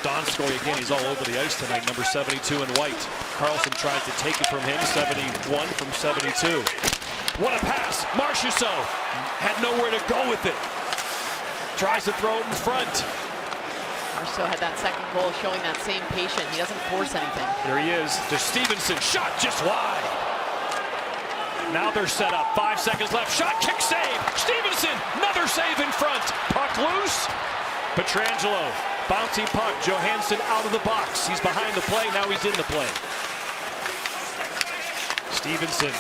Donskoy again, he's all over the ice tonight, number 72 in white. Carlson tries to take it from him, 71 from 72. What a pass! Marchessault had nowhere to go with it. tries to throw it in front. Marchessault had that second goal showing that same patience. He doesn't force anything. Here he is to Stevenson, shot just wide. Now they're set up, 5 seconds left, shot, kick, save. Stevenson, another save in front. Puck loose. Pietrangelo, bouncing puck. Johansson out of the box. He's behind the play, now he's in the play. Stevenson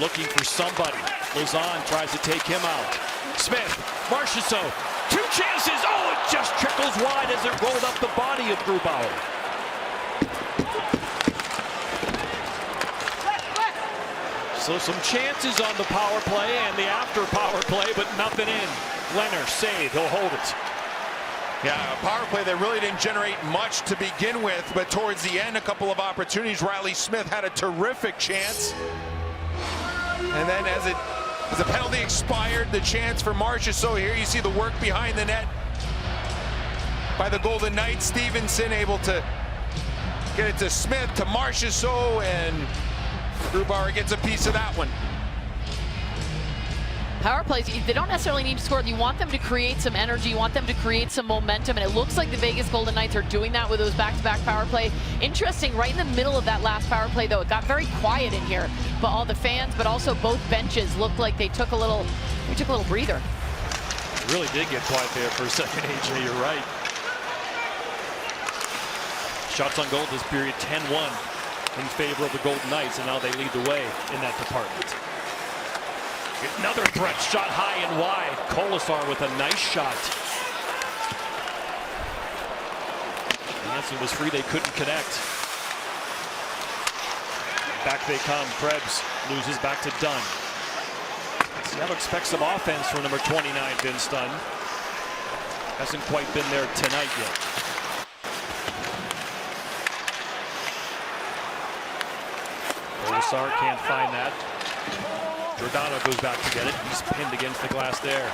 looking for somebody. Lauzon tries to take him out. Smith, Marchessault, 2 chances. Oh, it just trickles wide as it rolled up the body of Grubauer. So some chances on the power play and the after power play, but nothing in. Leonard save, he'll hold it. Yeah, a power play that really didn't generate much to begin with, but towards the end, a couple of opportunities. Riley Smith had a terrific chance. And then as the penalty expired, the chance for Marchessault. Here you see the work behind the net by the Golden Knights. Stevenson able to get it to Smith, to Marchessault, and Grubauer gets a piece of that one. Power plays, they don't necessarily need to score. You want them to create some energy. You want them to create some momentum. And it looks like the Vegas Golden Knights are doing that with those back-to-back power play. Interesting, right in the middle of that last power play, though, it got very quiet in here. But all the fans, but also both benches looked like they took a little breather. It really did get quiet there for a second, AJ, you're right. Shots on goal this period, 10-1 in favor of the Golden Knights, and now they lead the way in that department. Another threat, shot high and wide. Kolasar with a nice shot. Hansen was free, they couldn't connect. Back they come, Krebs loses back to Dunn. Seattle expects some offense from number 29, Vince Dunn. Hasn't quite been there tonight yet. Kolasar can't find that. Giordano goes back to get it. He's pinned against the glass there.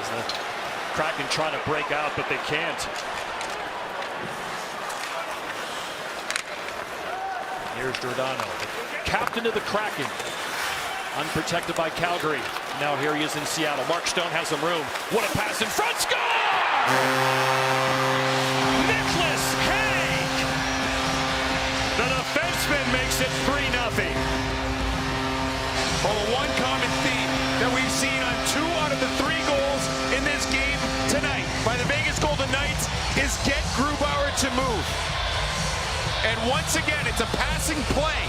As the Kraken trying to break out, but they can't. Here's Giordano, the captain of the Kraken. Unprotected by Calgary. Now here he is in Seattle. Mark Stone has some room. What a pass in front. Score! Nicholas Haig! The defenseman makes it 3-0. Well, the one common theme that we've seen on 2 out of the 3 goals in this game tonight by the Vegas Golden Knights is get Grubauer to move. And once again, it's a passing play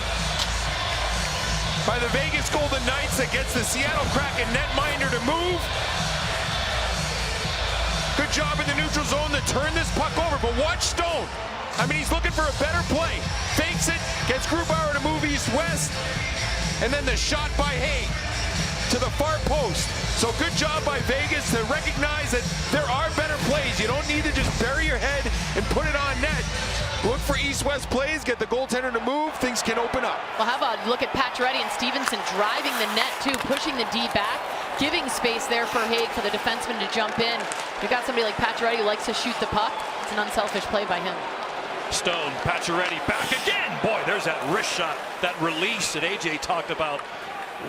by the Vegas Golden Knights that gets the Seattle Kraken netminder to move. Good job in the neutral zone to turn this puck over, but watch Stone. I mean, he's looking for a better play. Fakes it, gets Grubauer to move east-west. And then the shot by Haig to the far post. So good job by Vegas to recognize that there are better plays. You don't need to just bury your head and put it on net. Look for east-west plays, get the goaltender to move, things can open up. Well, how about look at Pacioretty and Stevenson driving the net too, pushing the D back, giving space there for Haig, for the defenseman to jump in. You've got somebody like Pacioretty who likes to shoot the puck. It's an unselfish play by him. Stone, Pacioretty back again. Boy, there's that wrist shot, that release that AJ talked about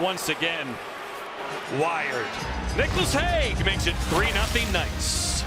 once again. Wired. Nicholas Haig makes it 3-0 Knights.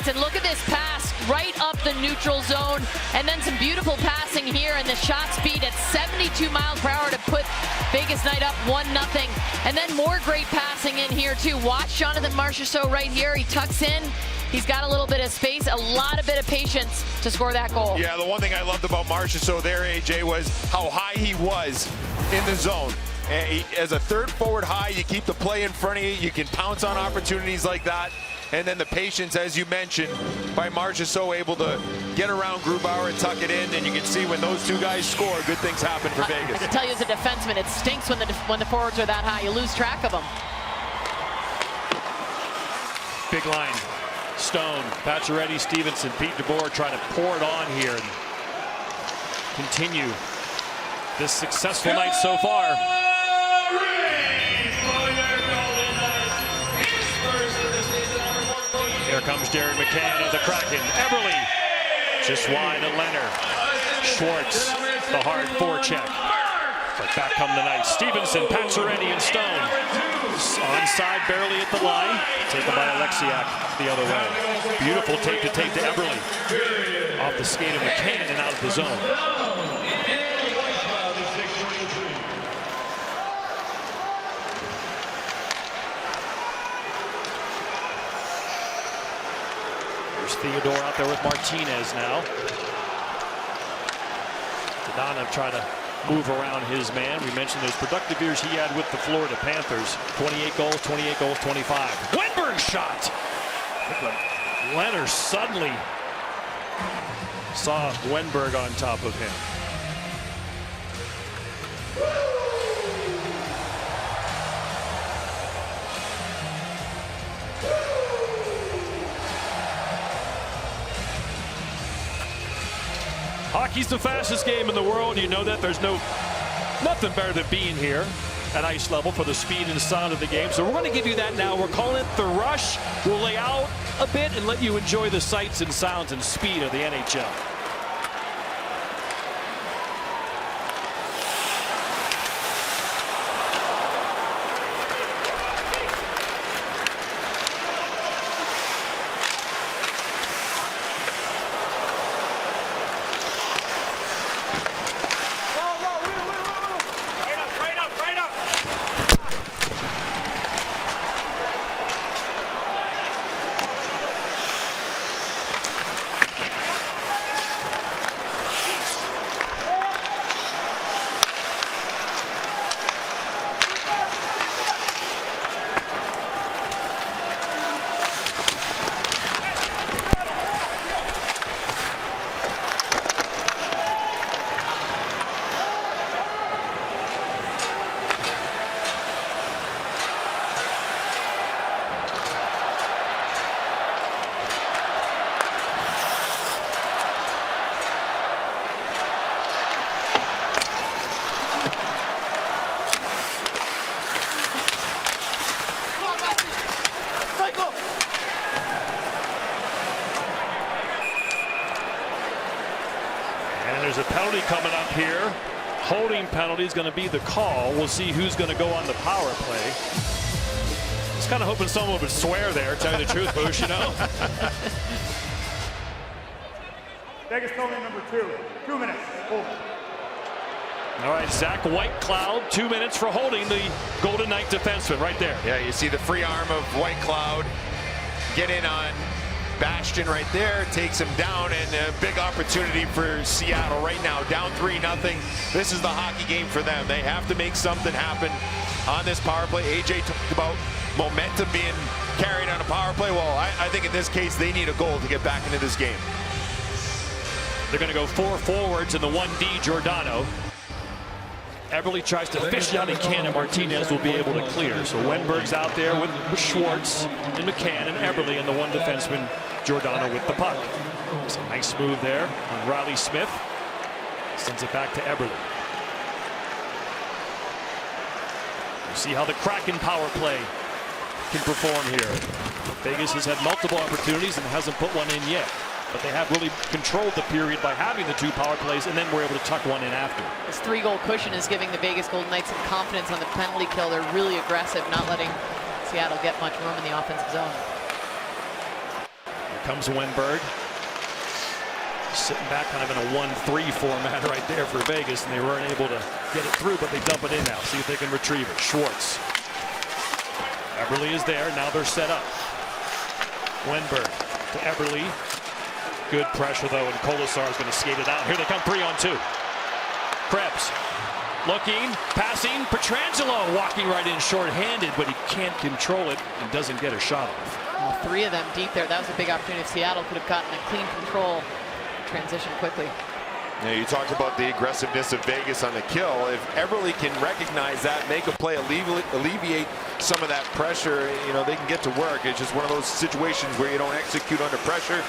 And look at this pass right up the neutral zone, and then some beautiful passing here, and the shot speed at 72 miles per hour to put Vegas Knight up 1-0. And then more great passing in here too. Watch Jonathan Marchessault right here. He tucks in. He's got a little bit of space, a bit of patience to score that goal. Yeah, the one thing I loved about Marchessault there, AJ, was how high he was in the zone. As a third forward high, you keep the play in front of you. You can pounce on opportunities like that. And then the patience, as you mentioned, by Marchessault, able to get around Grubauer and tuck it in. And you can see when those 2 guys score, good things happen for Vegas. I can tell you as a defenseman, it stinks when the forwards are that high. You lose track of them. Big line. Stone, Pacioretty, Stevenson, Pete DeBoer trying to pour it on here and continue this successful night so far. Here comes Darren McCann of the Kraken. Everly just wide of Leonard. Schwartz, the hard forecheck. But back come the Knights. Stevenson, Pacioretty, and Stone. Onside, barely at the line. Taken by Alexiak the other way. Beautiful tape-to-tape to Eberle. Off the skate of McCann and out of the zone. There's Theodore out there with Martinez now. Giordano trying to move around his man. We mentioned those productive years he had with the Florida Panthers. 28 goals, 25. Wenberg shot! Leonard suddenly saw Wenberg on top of him. Hockey's the fastest game in the world. You know that. There's nothing better than being here at ice level for the speed and sound of the game. So we're going to give you that now. We're calling it The Rush. We'll lay out a bit and let you enjoy the sights and sounds and speed of the NHL. There's a penalty coming up here. Holding penalty is going to be the call. We'll see who's going to go on the power play. Just kind of hoping someone would swear there, tell you the truth, Boosh, you know. Vegas penalty number 2. 2 minutes. Hold. All right, Zach Whitecloud, 2 minutes for holding the Golden Knight defenseman right there. Yeah, you see the free arm of Whitecloud get in on Bastion right there, takes him down, and a big opportunity for Seattle right now, down 3-0. This is the hockey game for them. They have to make something happen on this power play. AJ talked about momentum being carried on a power play. Well, I think in this case they need a goal to get back into this game. They're going to go 4 forwards in the 1D Giordano. Eberle tries to fish out, he can, and Martinez will be able to clear. So Wenberg's out there with Schwartz and McCann and Eberle, and the one defenseman, Giordano, with the puck. It's a nice move there on Riley Smith. Sends it back to Eberle. You see how the Kraken power play can perform here. Vegas has had multiple opportunities and hasn't put one in yet. But they have really controlled the period by having the 2 power plays, and then we're able to tuck one in after. This 3-goal cushion is giving the Vegas Golden Knights some confidence on the penalty kill. They're really aggressive, not letting Seattle get much room in the offensive zone. Here comes Wenberg. Sitting back kind of in a 1-3 format right there for Vegas, and they weren't able to get it through, but they dump it in now. See if they can retrieve it. Schwartz. Eberle is there. Now they're set up. Wenberg to Eberle. Good pressure, though, and Colasar is going to skate it out. Here they come, 3-on-2. Krebs looking, passing. Pietrangelo walking right in short-handed, but he can't control it and doesn't get a shot off. Well, 3 of them deep there. That was a big opportunity. If Seattle could have gotten a clean control, transition quickly. Yeah, you talked about the aggressiveness of Vegas on the kill. If Eberle can recognize that, make a play, alleviate some of that pressure, you know, they can get to work. It's just one of those situations where you don't execute under pressure.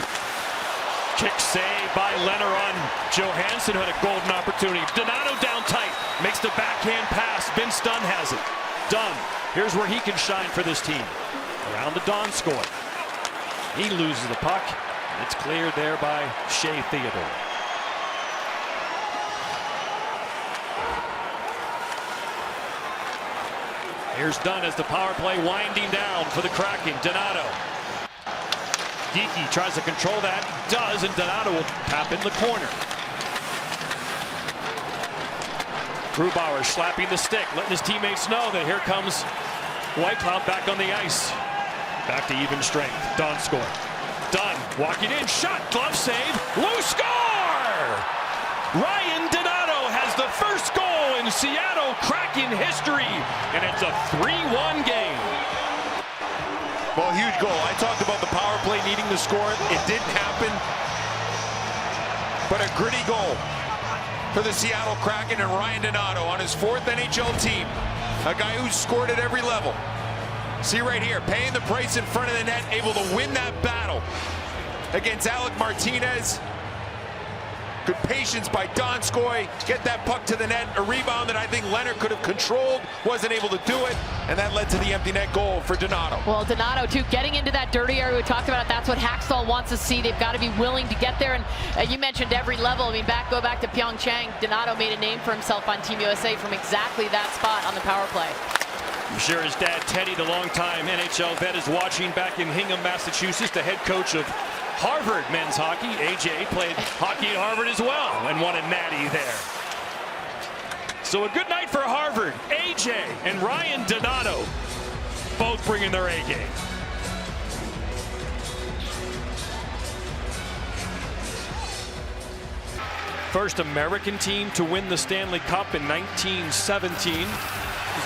Kick save by Leonard on Johansson, who had a golden opportunity. Donato down tight, makes the backhand pass. Vince Dunn has it. Dunn, here's where he can shine for this team. Around the Donskoy. He loses the puck. It's cleared there by Shea Theodore. Here's Dunn as the power play winding down for the Kraken. Donato. Geeky tries to control that. Does, and Donato will tap in the corner. Grubauer slapping the stick, letting his teammates know that here comes Whitecloud back on the ice. Back to even strength. Donskoy. Dunn walking in. Shot. Glove save. Loose score! Ryan Donato has the first goal in Seattle Kraken history, and it's a 3-1 game. Well, huge goal. I talked about the power play needing to score. It didn't happen, but a gritty goal for the Seattle Kraken and Ryan Donato on his 4th NHL team. A guy who's scored at every level. See right here, paying the price in front of the net, able to win that battle against Alec Martinez. Good patience by Donskoy, get that puck to the net, a rebound that I think Leonard could have controlled, wasn't able to do it, and that led to the empty net goal for Donato. Well, Donato, too, getting into that dirty area we talked about, that's what Hackstall wants to see. They've got to be willing to get there, and you mentioned every level. I mean, go back to Pyeongchang, Donato made a name for himself on Team USA from exactly that spot on the power play. I'm sure his dad, Teddy, the longtime NHL vet, is watching back in Hingham, Massachusetts, the head coach of Harvard men's hockey. AJ played hockey at Harvard as well and won a natty there. So a good night for Harvard. AJ and Ryan Donato both bringing their A game. First American team to win the Stanley Cup in 1917.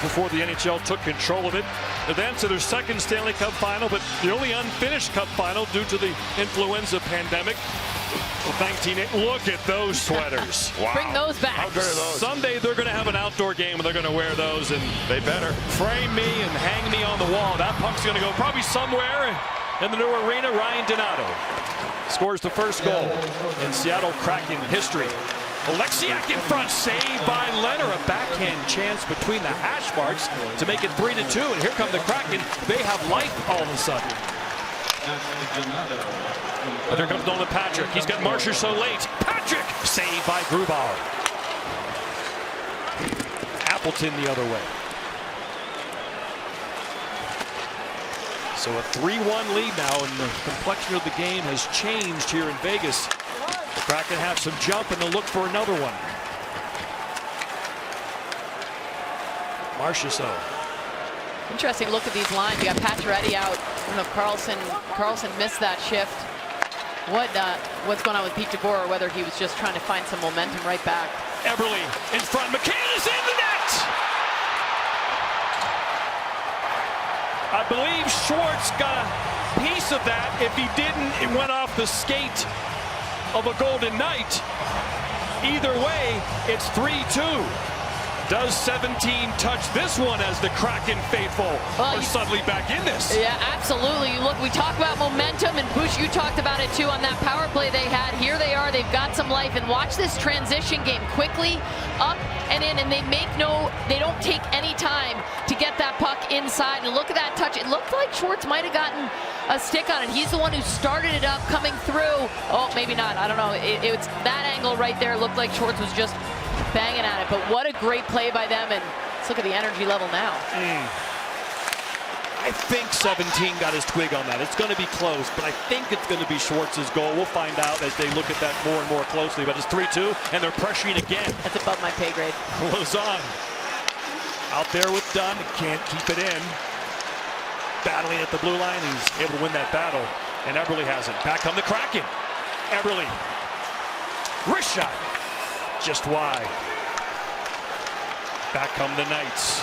Before the NHL took control of it. Advanced to their second Stanley Cup final, but the only unfinished Cup final due to the influenza pandemic. Well, thank Teenage. Look at those sweaters. Wow. Bring those back. How good are those? Someday they're going to have an outdoor game and they're going to wear those, and they better frame me and hang me on the wall. That puck's going to go probably somewhere in the new arena. Ryan Donato scores the first goal in Seattle Kraken history. Alexiak in front, saved by Leonard. A backhand chance between the hash marks to make it 3-2. And here come the Kraken. They have life all of a sudden. But here comes Nolan Patrick. He's got Marshall so late. Patrick saved by Grubauer. Appleton the other way. So a 3-1 lead now, and the complexion of the game has changed here in Vegas. The Kraken have some jump, and they'll look for another one. Marchessault. Interesting look at these lines. You got Pacioretty out. I don't know if Carlson missed that shift. What's going on with Pete DeBoer, or whether he was just trying to find some momentum right back. Eberle in front. McCann is in the net! I believe Schwartz got a piece of that. If he didn't, it went off the skate of a Golden Knight. Either way, it's 3-2. Does 17 touch this one as the Kraken faithful are suddenly back in this? Yeah, absolutely. Look, we talk about momentum, and Bush, you talked about it too on that power play they had. Here they are, they've got some life, and watch this transition game quickly up and in, and they don't take any time to get that puck inside. And look at that touch. It looked like Schwartz might have gotten a stick on it. He's the one who started it up coming through. Oh, maybe not. I don't know. It's that angle right there. Looked like Schwartz was just banging at it, but what a great play by them, and let's look at the energy level now. I think 17 got his twig on that. It's going to be close, but I think it's going to be Schwartz's goal. We'll find out as they look at that more and more closely, but it's 3-2, and they're pressuring again. That's above my pay grade. Lausanne out there with Dunn, can't keep it in. Battling at the blue line, he's able to win that battle, and Eberle has it. Back come the Kraken. Eberle, wrist shot, just wide. Back come the Knights.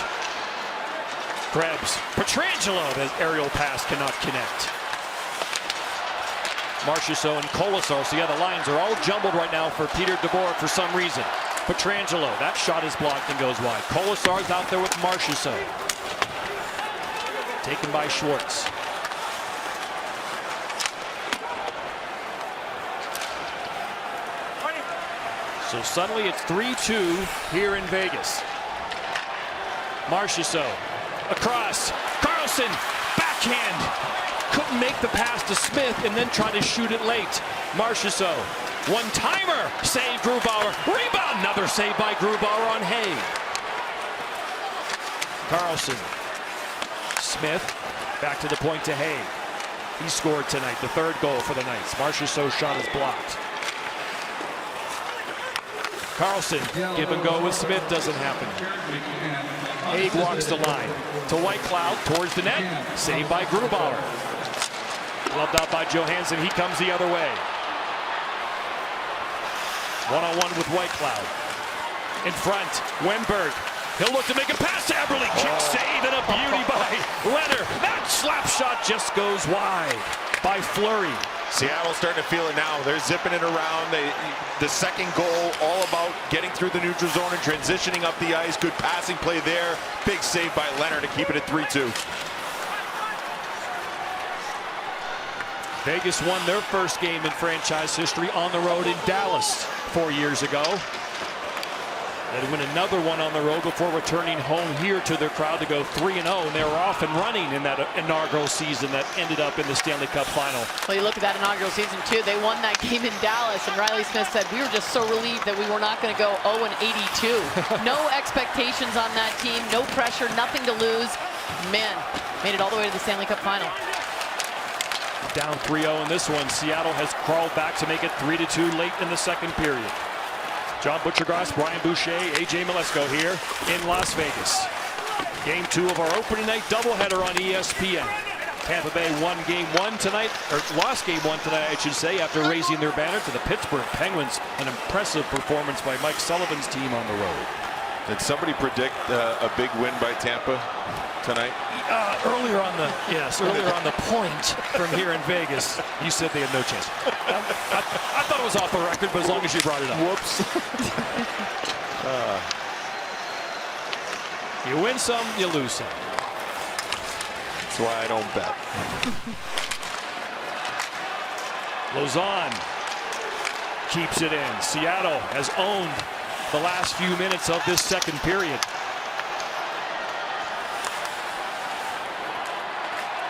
Krebs, Pietrangelo, the aerial pass cannot connect. Marchessault and Colasar, so yeah, the lines are all jumbled right now for Peter DeBoer for some reason. Pietrangelo, that shot is blocked and goes wide. Colasar's out there with Marchessault. Taken by Schwartz. So suddenly it's 3-2 here in Vegas. Marchessault across. Carlson, backhand. Couldn't make the pass to Smith and then tried to shoot it late. Marchessault, one-timer. Save Grubauer. Rebound. Another save by Grubauer on Hay. Carlson Smith back to the point to Hay. He scored tonight, the third goal for the Knights. Marchessault's shot is blocked. Carlson, give and go with Smith, doesn't happen. Haig walks the line to Whitecloud towards the net. Saved by Grubauer. Gloved out by Johansson. He comes the other way. One-on-one with Whitecloud. In front, Wenberg. He'll look to make a pass to Eberle. Kick save and a beauty by Leonard. That slap shot just goes wide by Fleury. Seattle's starting to feel it now. They're zipping it around. The second goal, all about getting through the neutral zone and transitioning up the ice. Good passing play there. Big save by Leonard to keep it at 3-2. Vegas won their first game in franchise history on the road in Dallas 4 years ago. They'd win another one on the road before returning home here to their crowd to go 3-0. And they were off and running in that inaugural season that ended up in the Stanley Cup final. Well, you look at that inaugural season too. They won that game in Dallas, and Riley Smith said, we were just so relieved that we were not going to go 0-82. No expectations on that team, no pressure, nothing to lose. Man, made it all the way to the Stanley Cup final. Down 3-0 in this one. Seattle has crawled back to make it 3-2 late in the second period. John Butchergrass, Brian Boucher, AJ Malesko here in Las Vegas. Game 2 of our opening night doubleheader on ESPN. Tampa Bay won game 1 tonight, or lost game 1 tonight, I should say, after raising their banner to the Pittsburgh Penguins. An impressive performance by Mike Sullivan's team on the road. Did somebody predict a big win by Tampa tonight? Earlier on the point from here in Vegas, you said they had no chance. I thought it was off the record, but as long as you brought it up. Whoops. You win some, you lose some. That's why I don't bet. Lauzon keeps it in. Seattle has owned the last few minutes of this second period.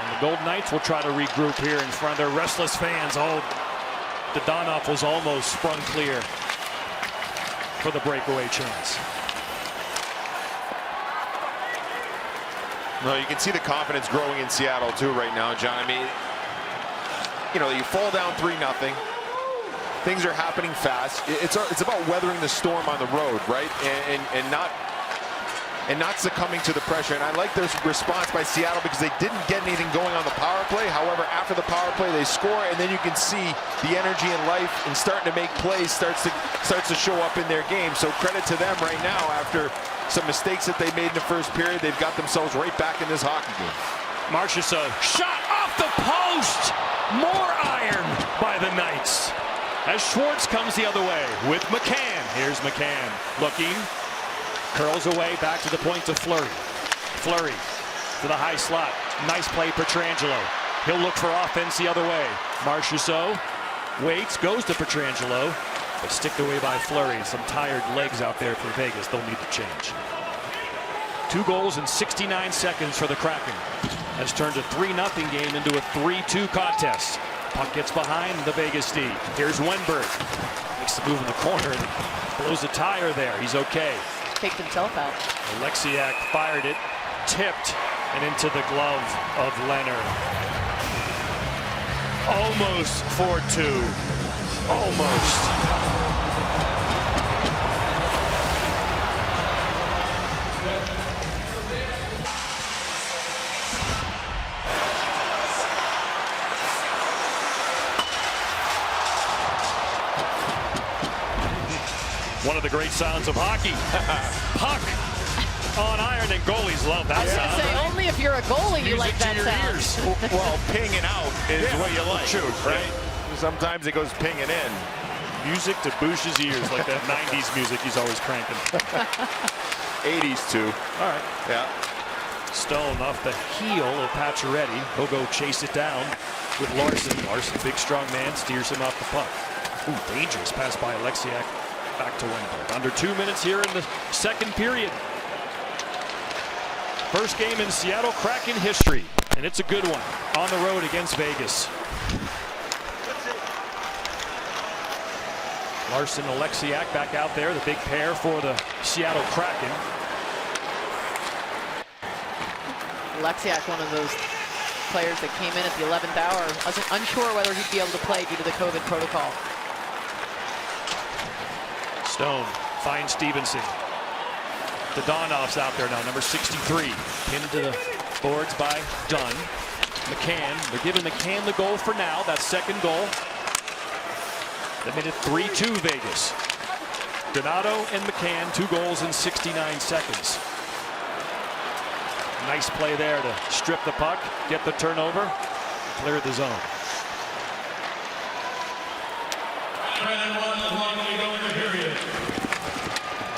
And the Golden Knights will try to regroup here in front of their restless fans. Oh, Dadonov was almost sprung clear for the breakaway chance. No, you can see the confidence growing in Seattle too right now, John. I mean, you know, you fall down 3-0. Things are happening fast. It's about weathering the storm on the road, right? And not succumbing to the pressure. And I like their response by Seattle because they didn't get anything going on the power play. However, after the power play, they score, and then you can see the energy and life and starting to make plays starts to show up in their game. So credit to them right now. After some mistakes that they made in the first period, they've got themselves right back in this hockey game. Marchessault shot off the post. More iron by the Knights. As Schwartz comes the other way with McCann. Here's McCann looking. Curls away, back to the point to Fleury. Fleury to the high slot. Nice play, Pietrangelo. He'll look for offense the other way. Marchessault waits, goes to Pietrangelo, but sticked away by Fleury. Some tired legs out there for Vegas. They'll need to change. 2 goals in 69 seconds for the Kraken. Has turned a 3-0 game into a 3-2 contest. Puck gets behind the Vegas D. Here's Wenberg. Makes the move in the corner and blows a tire there. He's okay. Takes himself out. Alexiak fired it, tipped, and into the glove of Leonard. Almost 4-2. Almost. One of the great sounds of hockey. Puck on iron, and goalies love that sound. I was going to say, only if you're a goalie you like that sound. Well, pinging out is what you like, true, right? Sometimes it goes pinging in. Music to Bush's ears, like that 90s music he's always cranking. 80s too. All right. Yeah. Stone off the heel of Pacioretty. He'll go chase it down with Larson. Larson, big strong man, steers him off the puck. Ooh, dangerous pass by Alexiak. Back to Wenberg. Under 2 minutes here in the second period. First game in Seattle Kraken history, and it's a good one on the road against Vegas. Larson, Alexiak back out there, the big pair for the Seattle Kraken. Alexiak, one of those players that came in at the 11th hour, wasn't unsure whether he'd be able to play due to the COVID protocol. Stone finds Stevenson. Dodonov's out there now, number 63. Pinned to the boards by Dunn. McCann, they're giving McCann the goal for now. That second goal. They made it 3-2 Vegas. Donato and McCann, 2 goals in 69 seconds. Nice play there to strip the puck, get the turnover, clear the zone.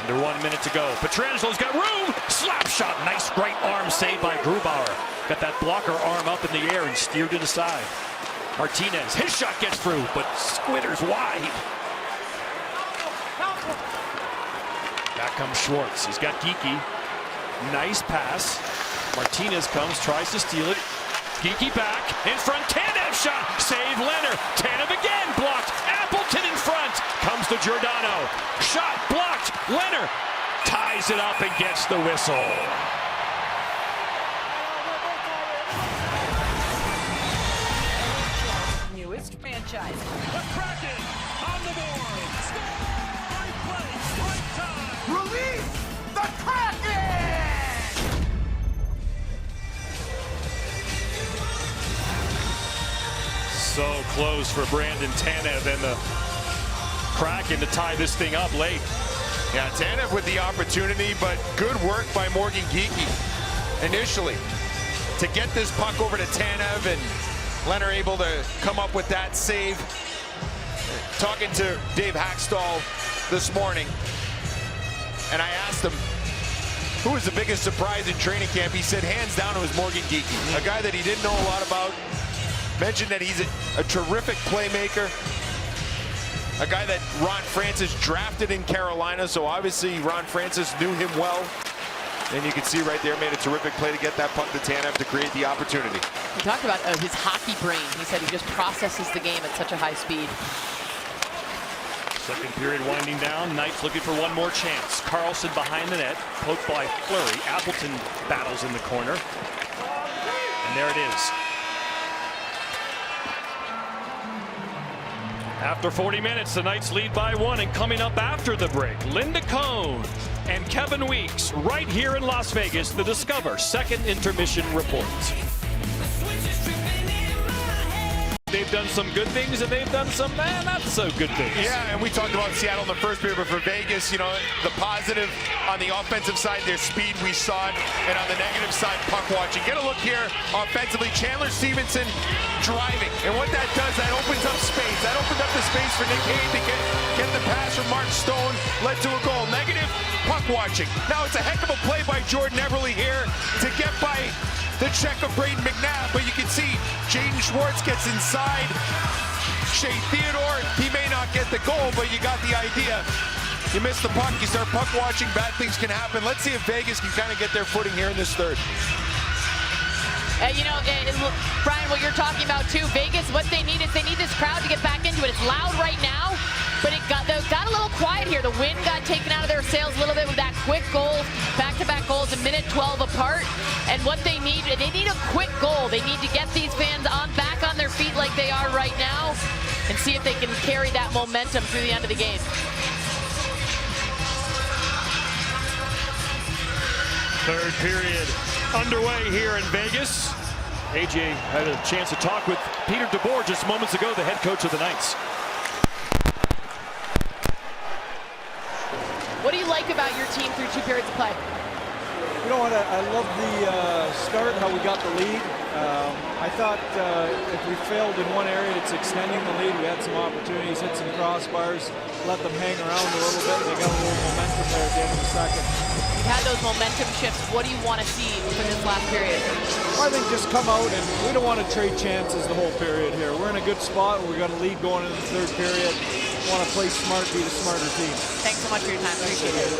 Under 1 minute to go. Petrangelo's got room. Slap shot. Nice right arm save by Grubauer. Got that blocker arm up in the air and steered it aside. Martinez, his shot gets through, but squitters wide. Back comes Schwartz. He's got Geekie. Nice pass. Martinez comes, tries to steal it. Geekie back. In front. Tanev shot. Save Leonard. Tanev again. Blocked. Appleton in front. Comes to Giordano. Shot blocked. Leonard ties it up and gets the whistle. Newest franchise. The Kraken on the board. Right place, right time. Release the Kraken! So close for Brandon Tanev and the Kraken to tie this thing up late. Yeah, Tanev with the opportunity, but good work by Morgan Geekie initially to get this puck over to Tanev, and Leonard able to come up with that save. Talking to Dave Hackstall this morning, and I asked him who was the biggest surprise in training camp. He said hands down it was Morgan Geekie, a guy that he didn't know a lot about. Mentioned that he's a terrific playmaker. A guy that Ron Francis drafted in Carolina, so obviously Ron Francis knew him well. And you can see right there, made a terrific play to get that puck to Tanev to create the opportunity. He talked about his hockey brain. He said he just processes the game at such a high speed. Second period winding down. Knights looking for one more chance. Carlson behind the net, poked by Fleury. Appleton battles in the corner. And there it is. After 40 minutes, the Knights lead by 1, and coming up after the break, Linda Cohn and Kevin Weeks right here in Las Vegas, the Discover Second Intermission Report. They've done some good things and they've done some not so good things. Yeah, and we talked about Seattle in the first period, but for Vegas, you know, the positive on the offensive side, their speed, we saw it, and on the negative side, puck watching. Get a look here offensively. Chandler Stevenson driving, and what that does, that opens up space. That opened up the space for Nick Hayes to get the pass from Mark Stone, led to a goal. Negative, puck watching. Now it's a heck of a play by Jordan Eberle here to get by the check of Braden McNabb, but you can see Jaden Schwartz gets inside. Shea Theodore, he may not get the goal, but you got the idea. You miss the puck, you start puck watching, bad things can happen. Let's see if Vegas can kind of get their footing here in this third. You know, Brian, what you're talking about too, Vegas, what they need is they need this crowd to get back into it. It's loud right now, but it got a little quiet here. The wind got taken out of their sails a little bit with that quick goal, back-to-back goals, a minute 12 apart. And what they need a quick goal. They need to get these fans back on their feet like they are right now and see if they can carry that momentum through the end of the game. Third period underway here in Vegas. AJ had a chance to talk with Peter DeBoer just moments ago, the head coach of the Knights. What do you like about your team through 2 periods of play? You know what, I love the start, how we got the lead. I thought if we failed in one area, it's extending the lead. We had some opportunities, hit some crossbars, let them hang around a little bit. They got a little momentum there at the end of the second. You've had those momentum shifts. What do you want to see for this last period? Well, I think just come out, and we don't want to trade chances the whole period here. We're in a good spot. We've got a lead going into the third period. We want to play smart, be the smarter team. Thanks so much for your time. Appreciate it.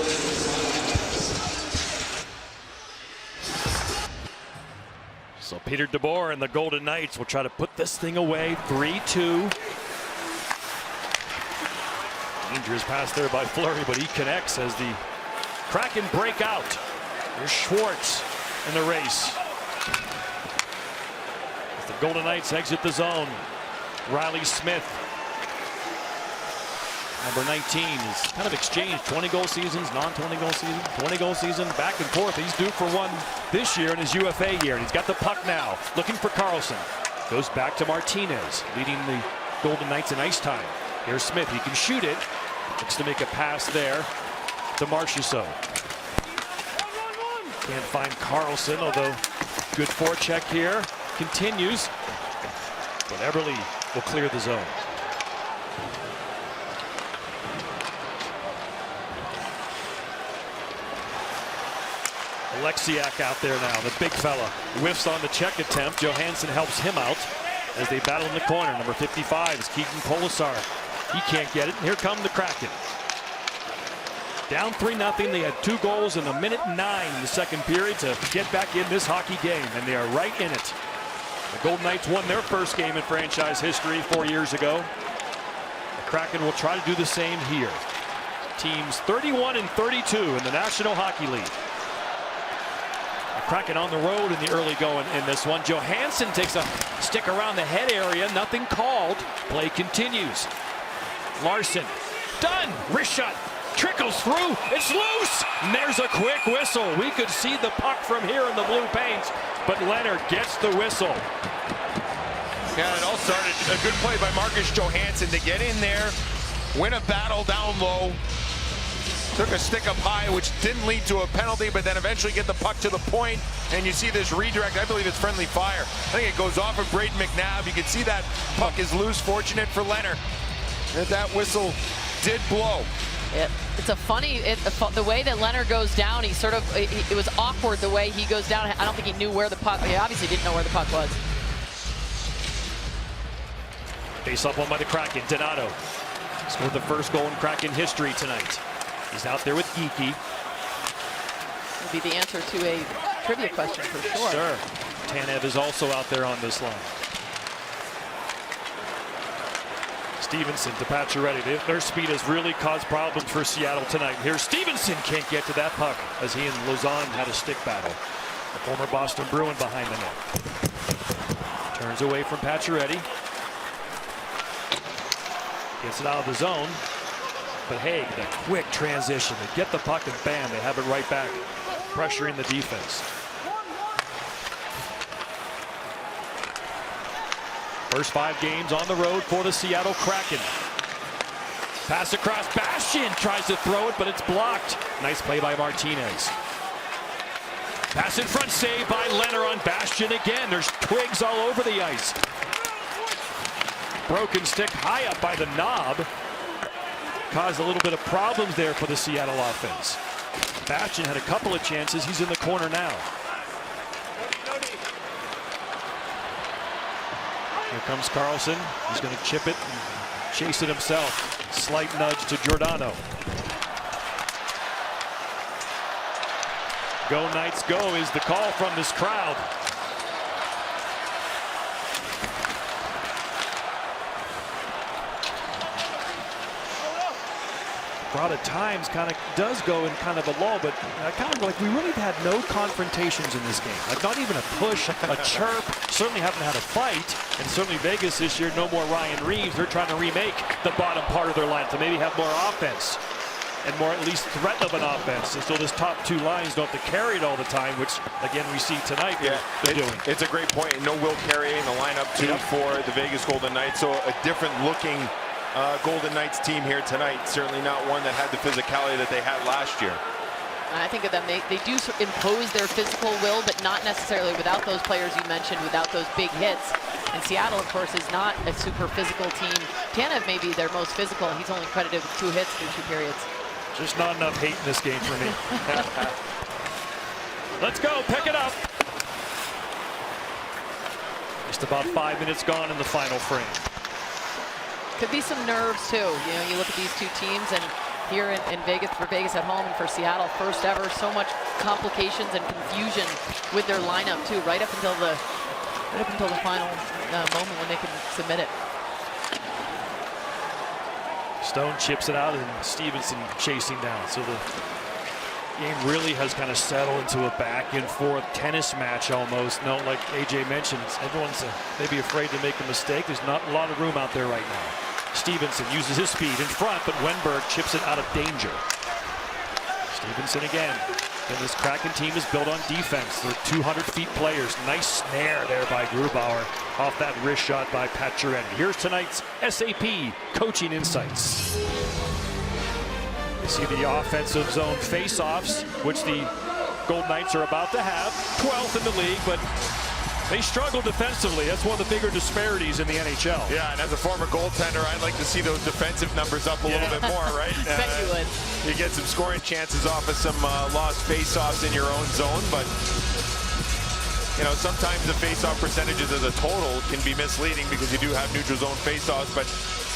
So Peter DeBoer and the Golden Knights will try to put this thing away. 3-2. Dangerous pass there by Fleury, but he connects as the Kraken break out. There's Schwartz in the race. The Golden Knights exit the zone. Riley Smith, number 19, is kind of exchanged 20-goal seasons, non-20 goal season, 20-goal season, back and forth. He's due for one this year in his UFA year, and he's got the puck now, looking for Carlson. Goes back to Martinez, leading the Golden Knights in ice time. Here's Smith, he can shoot it. Looks to make a pass there to Marchessault. Can't find Carlson, although good forecheck here. Continues, but Eberle will clear the zone. Alexiak out there now, the big fella. Whiffs on the check attempt. Johansson helps him out as they battle in the corner. Number 55 is Keegan Polisar. He can't get it. And here come the Kraken. Down 3-0. They had 2 goals in 1:09 in the second period to get back in this hockey game, and they are right in it. The Golden Knights won their first game in franchise history 4 years ago. The Kraken will try to do the same here. Teams 31 and 32 in the National Hockey League. Kraken on the road in the early going in this one. Johansson takes a stick around the head area. Nothing called. Play continues. Larson. Done. Wrist shot. Trickles through. It's loose. And there's a quick whistle. We could see the puck from here in the blue paint. But Leonard gets the whistle. Yeah, it all started a good play by Marcus Johansson to get in there, win a battle down low. Took a stick up high, which didn't lead to a penalty, but then eventually get the puck to the point, and you see this redirect. I believe it's friendly fire. I think it goes off of Braden McNabb. You can see that puck is loose. Fortunate for Leonard that whistle did blow. It's a funny, the way that Leonard goes down, he sort of, it was awkward the way he goes down. I don't think he knew where the puck, he obviously didn't know where the puck was. Face up one by the Kraken. Donato scored the first goal in Kraken history tonight. He's out there with Geekie. Will be the answer to a trivia question for sure. Sure. Tanev is also out there on this line. Stevenson to Pacioretty. Their speed has really caused problems for Seattle tonight. Here's Stevenson, can't get to that puck as he and Lausanne had a stick battle. The former Boston Bruin behind the net. Turns away from Pacioretty. Gets it out of the zone. But Haig, the quick transition. They get the puck and bam, they have it right back, pressuring the defense. First 5 games on the road for the Seattle Kraken. Pass across, Bastian tries to throw it, but it's blocked. Nice play by Martinez. Pass in front, save by Leonard on Bastian again. There's twigs all over the ice. Broken stick high up by the knob. Caused a little bit of problems there for the Seattle offense. Bastian had a couple of chances. He's in the corner now. Here comes Carlson. He's going to chip it and chase it himself. Slight nudge to Giordano. Go Knights go is the call from this crowd. Crowd at times kind of does go in kind of a lull, but kind of like we really had no confrontations in this game. Like not even a push, a chirp. Certainly haven't had a fight, and certainly Vegas this year, no more Ryan Reeves. They're trying to remake the bottom part of their line to maybe have more offense and more at least threat of an offense. And so this top 2 lines don't have to carry it all the time, which again we see tonight. Yeah, they're doing. It's a great point. No Will Carrier in the lineup too for the Vegas Golden Knights. So a different looking Golden Knights team here tonight. Certainly not one that had the physicality that they had last year. I think of them, they do impose their physical will, but not necessarily without those players you mentioned, without those big hits. And Seattle, of course, is not a super physical team. Tanev may be their most physical. He's only credited with 2 hits through 2 periods. Just not enough hate in this game for me. Let's go, pick it up. Just about 5 minutes gone in the final frame. Could be some nerves too. You know, you look at these 2 teams, and here in Vegas, for Vegas at home and for Seattle, first ever, so much complications and confusion with their lineup too, right up until the final moment when they can submit it. Stone chips it out and Stevenson chasing down. So the Game really has kind of settled into a back and forth tennis match almost. No, like AJ mentioned, everyone's maybe afraid to make a mistake. There's not a lot of room out there right now. Stevenson uses his speed in front, but Wenberg chips it out of danger. Stevenson again. And this Kraken team is built on defense. They're 200 feet players. Nice snare there by Grubauer off that wrist shot by Pacioretty. Here's tonight's SAP Coaching Insights. You see the offensive zone face-offs, which the Golden Knights are about to have. 12th in the league, but they struggle defensively. That's one of the bigger disparities in the NHL. Yeah, and as a former goaltender, I'd like to see those defensive numbers up a little bit more, right? Bet you would. You get some scoring chances off of some lost face-offs in your own zone, but you know, sometimes the face-off percentages as a total can be misleading because you do have neutral zone face-offs, but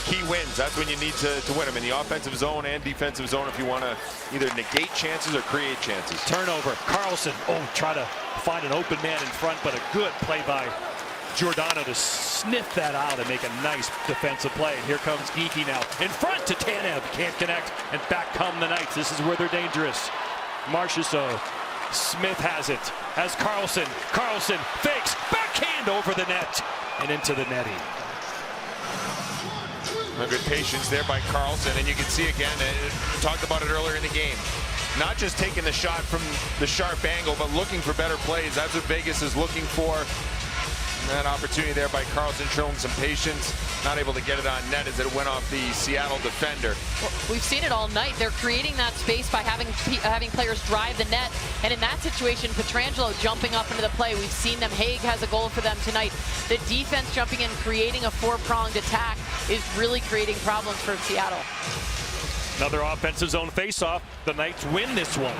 key wins, that's when you need to win them in the offensive zone and defensive zone if you want to either negate chances or create chances. Turnover. Carlson, try to find an open man in front, but a good play by Giordano to sniff that out and make a nice defensive play. And here comes Geeky now in front to Tanev. Can't connect, and back come the Knights. This is where they're dangerous. Marchessault. Smith has it. Has Carlson. Carlson fakes. Backhand over the net and into the netting. A good patience there by Carlson, and you can see again, talked about it earlier in the game, not just taking the shot from the sharp angle, but looking for better plays. That's what Vegas is looking for. And that opportunity there by Carlson, showing some patience, not able to get it on net as it went off the Seattle defender. Well, we've seen it all night. They're creating that space by having players drive the net, and in that situation, Pietrangelo jumping up into the play. We've seen them. Haig has a goal for them tonight. The defense jumping in, creating a four-pronged attack is really creating problems for Seattle. Another offensive zone face-off. The Knights win this one.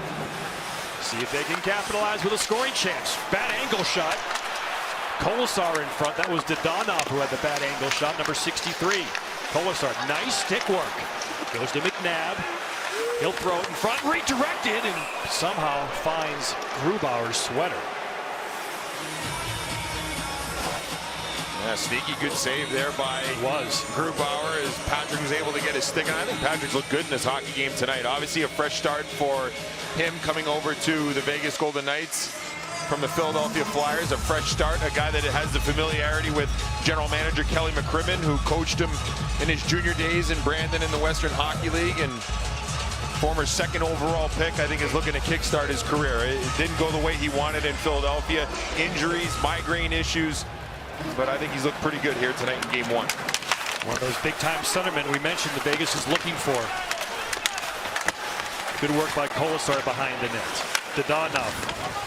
See if they can capitalize with a scoring chance. Bad angle shot. Kolesar in front. That was Dadonov who had the bad angle shot, number 63. Kolesar, nice stick work. Goes to McNabb. He'll throw it in front, redirected, and somehow finds Grubauer's sweater. Yeah, sneaky good save there by Grubauer as Patrick was able to get his stick. And I think Patrick's looked good in this hockey game tonight. Obviously a fresh start for him coming over to the Vegas Golden Knights from the Philadelphia Flyers. A fresh start, a guy that has the familiarity with general manager Kelly McCrimmon, who coached him in his junior days in Brandon in the Western Hockey League, and former second overall pick, I think, is looking to kickstart his career. It didn't go the way he wanted in Philadelphia. Injuries, migraine issues, but I think he's looked pretty good here tonight in game one. One of those big-time centermen we mentioned the Vegas is looking for. Good work by Kolesar behind the net. Dadonov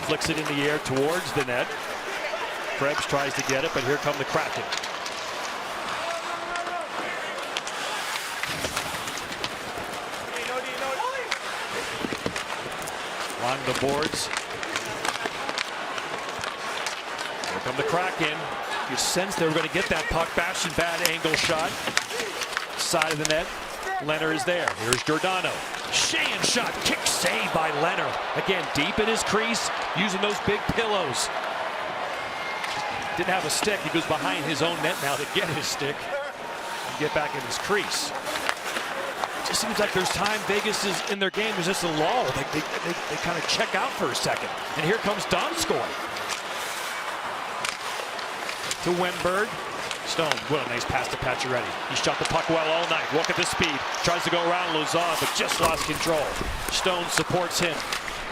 flicks it in the air towards the net. Krebs tries to get it, but here come the Kraken. Along the boards. Here come the Kraken. You sense they were going to get that puck. Bastian, bad angle shot. Side of the net. Leonard is there. Here's Giordano. Sheehan shot. Kick save by Leonard. Again, deep in his crease, using those big pillows. Didn't have a stick. He goes behind his own net now to get his stick and get back in his crease. It just seems like there's time Vegas is in their game. There's just a lull. They kind of check out for a second. And here comes Donskoy. To Wenberg. Stone, what a nice pass to Pacioretty. He shot the puck well all night. Look at the speed. Tries to go around Lauzon, but just lost control. Stone supports him.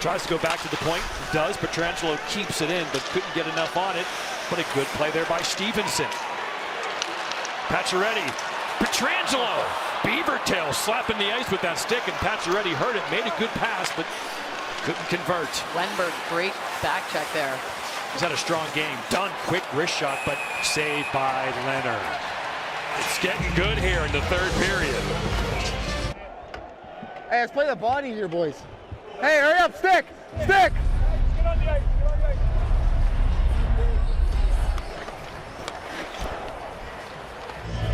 Tries to go back to the point. Does. Pietrangelo keeps it in, but couldn't get enough on it. But a good play there by Stevenson. Pacioretty. Pietrangelo. Beavertail slapping the ice with that stick, and Pacioretty heard it. Made a good pass, but couldn't convert. Wenberg, great back check there. He's had a strong game. Done, quick wrist shot, but saved by Leonard. It's getting good here in the third period. Hey, let's play the body here, boys. Hey, hurry up, stick! Stick! Get on the ice, get on the ice.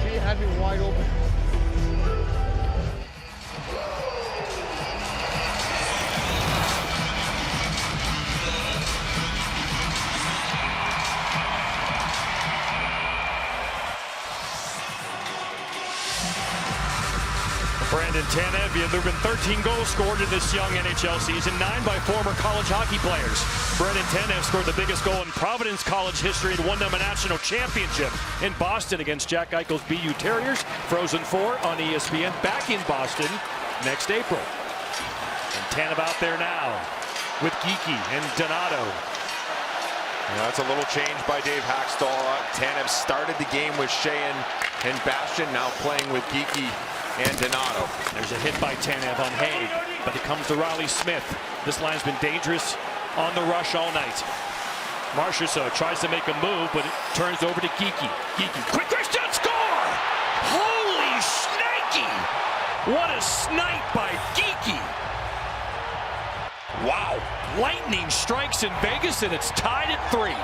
He had me wide open. Brandon Tanev. There have been 13 goals scored in this young NHL season, 9 by former college hockey players. Brandon Tanev scored the biggest goal in Providence college history and won them a national championship in Boston against Jack Eichel's BU Terriers. Frozen 4 on ESPN, back in Boston next April. And Tanev out there now with Geekie and Donato. That's a little change by Dave Hackstall. Tanev started the game with Shea and Bastian, now playing with Geekie and Donato. There's a hit by Tanev on Haig, but it comes to Riley Smith. This line's been dangerous on the rush all night. Marchessault tries to make a move, but it turns over to Geekie. Geekie, quick shot, score! Holy shnikey! What a snipe by Geekie! Wow, lightning strikes in Vegas and it's tied at 3.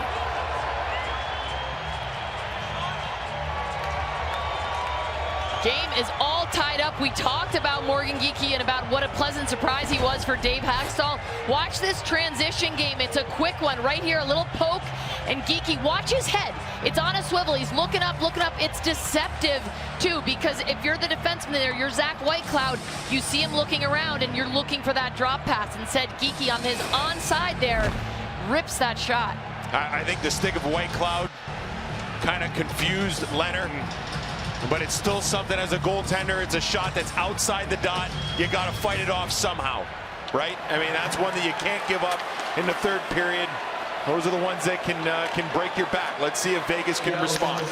Game is all tied up. We talked about Morgan Geekie and about what a pleasant surprise he was for Dave Hackstall. Watch this transition game. It's a quick one right here, a little poke, and Geekie, watch his head. It's on a swivel. He's looking up. It's deceptive, too, because if you're the defenseman there, you're Zach Whitecloud, you see him looking around, and you're looking for that drop pass. Instead, Geekie on his onside there rips that shot. I think the stick of Whitecloud kind of confused Leonard. But it's still something as a goaltender. It's a shot that's outside the dot. You got to fight it off somehow, right? I mean, that's one that you can't give up in the third period. Those are the ones that can break your back. Let's see if Vegas can respond.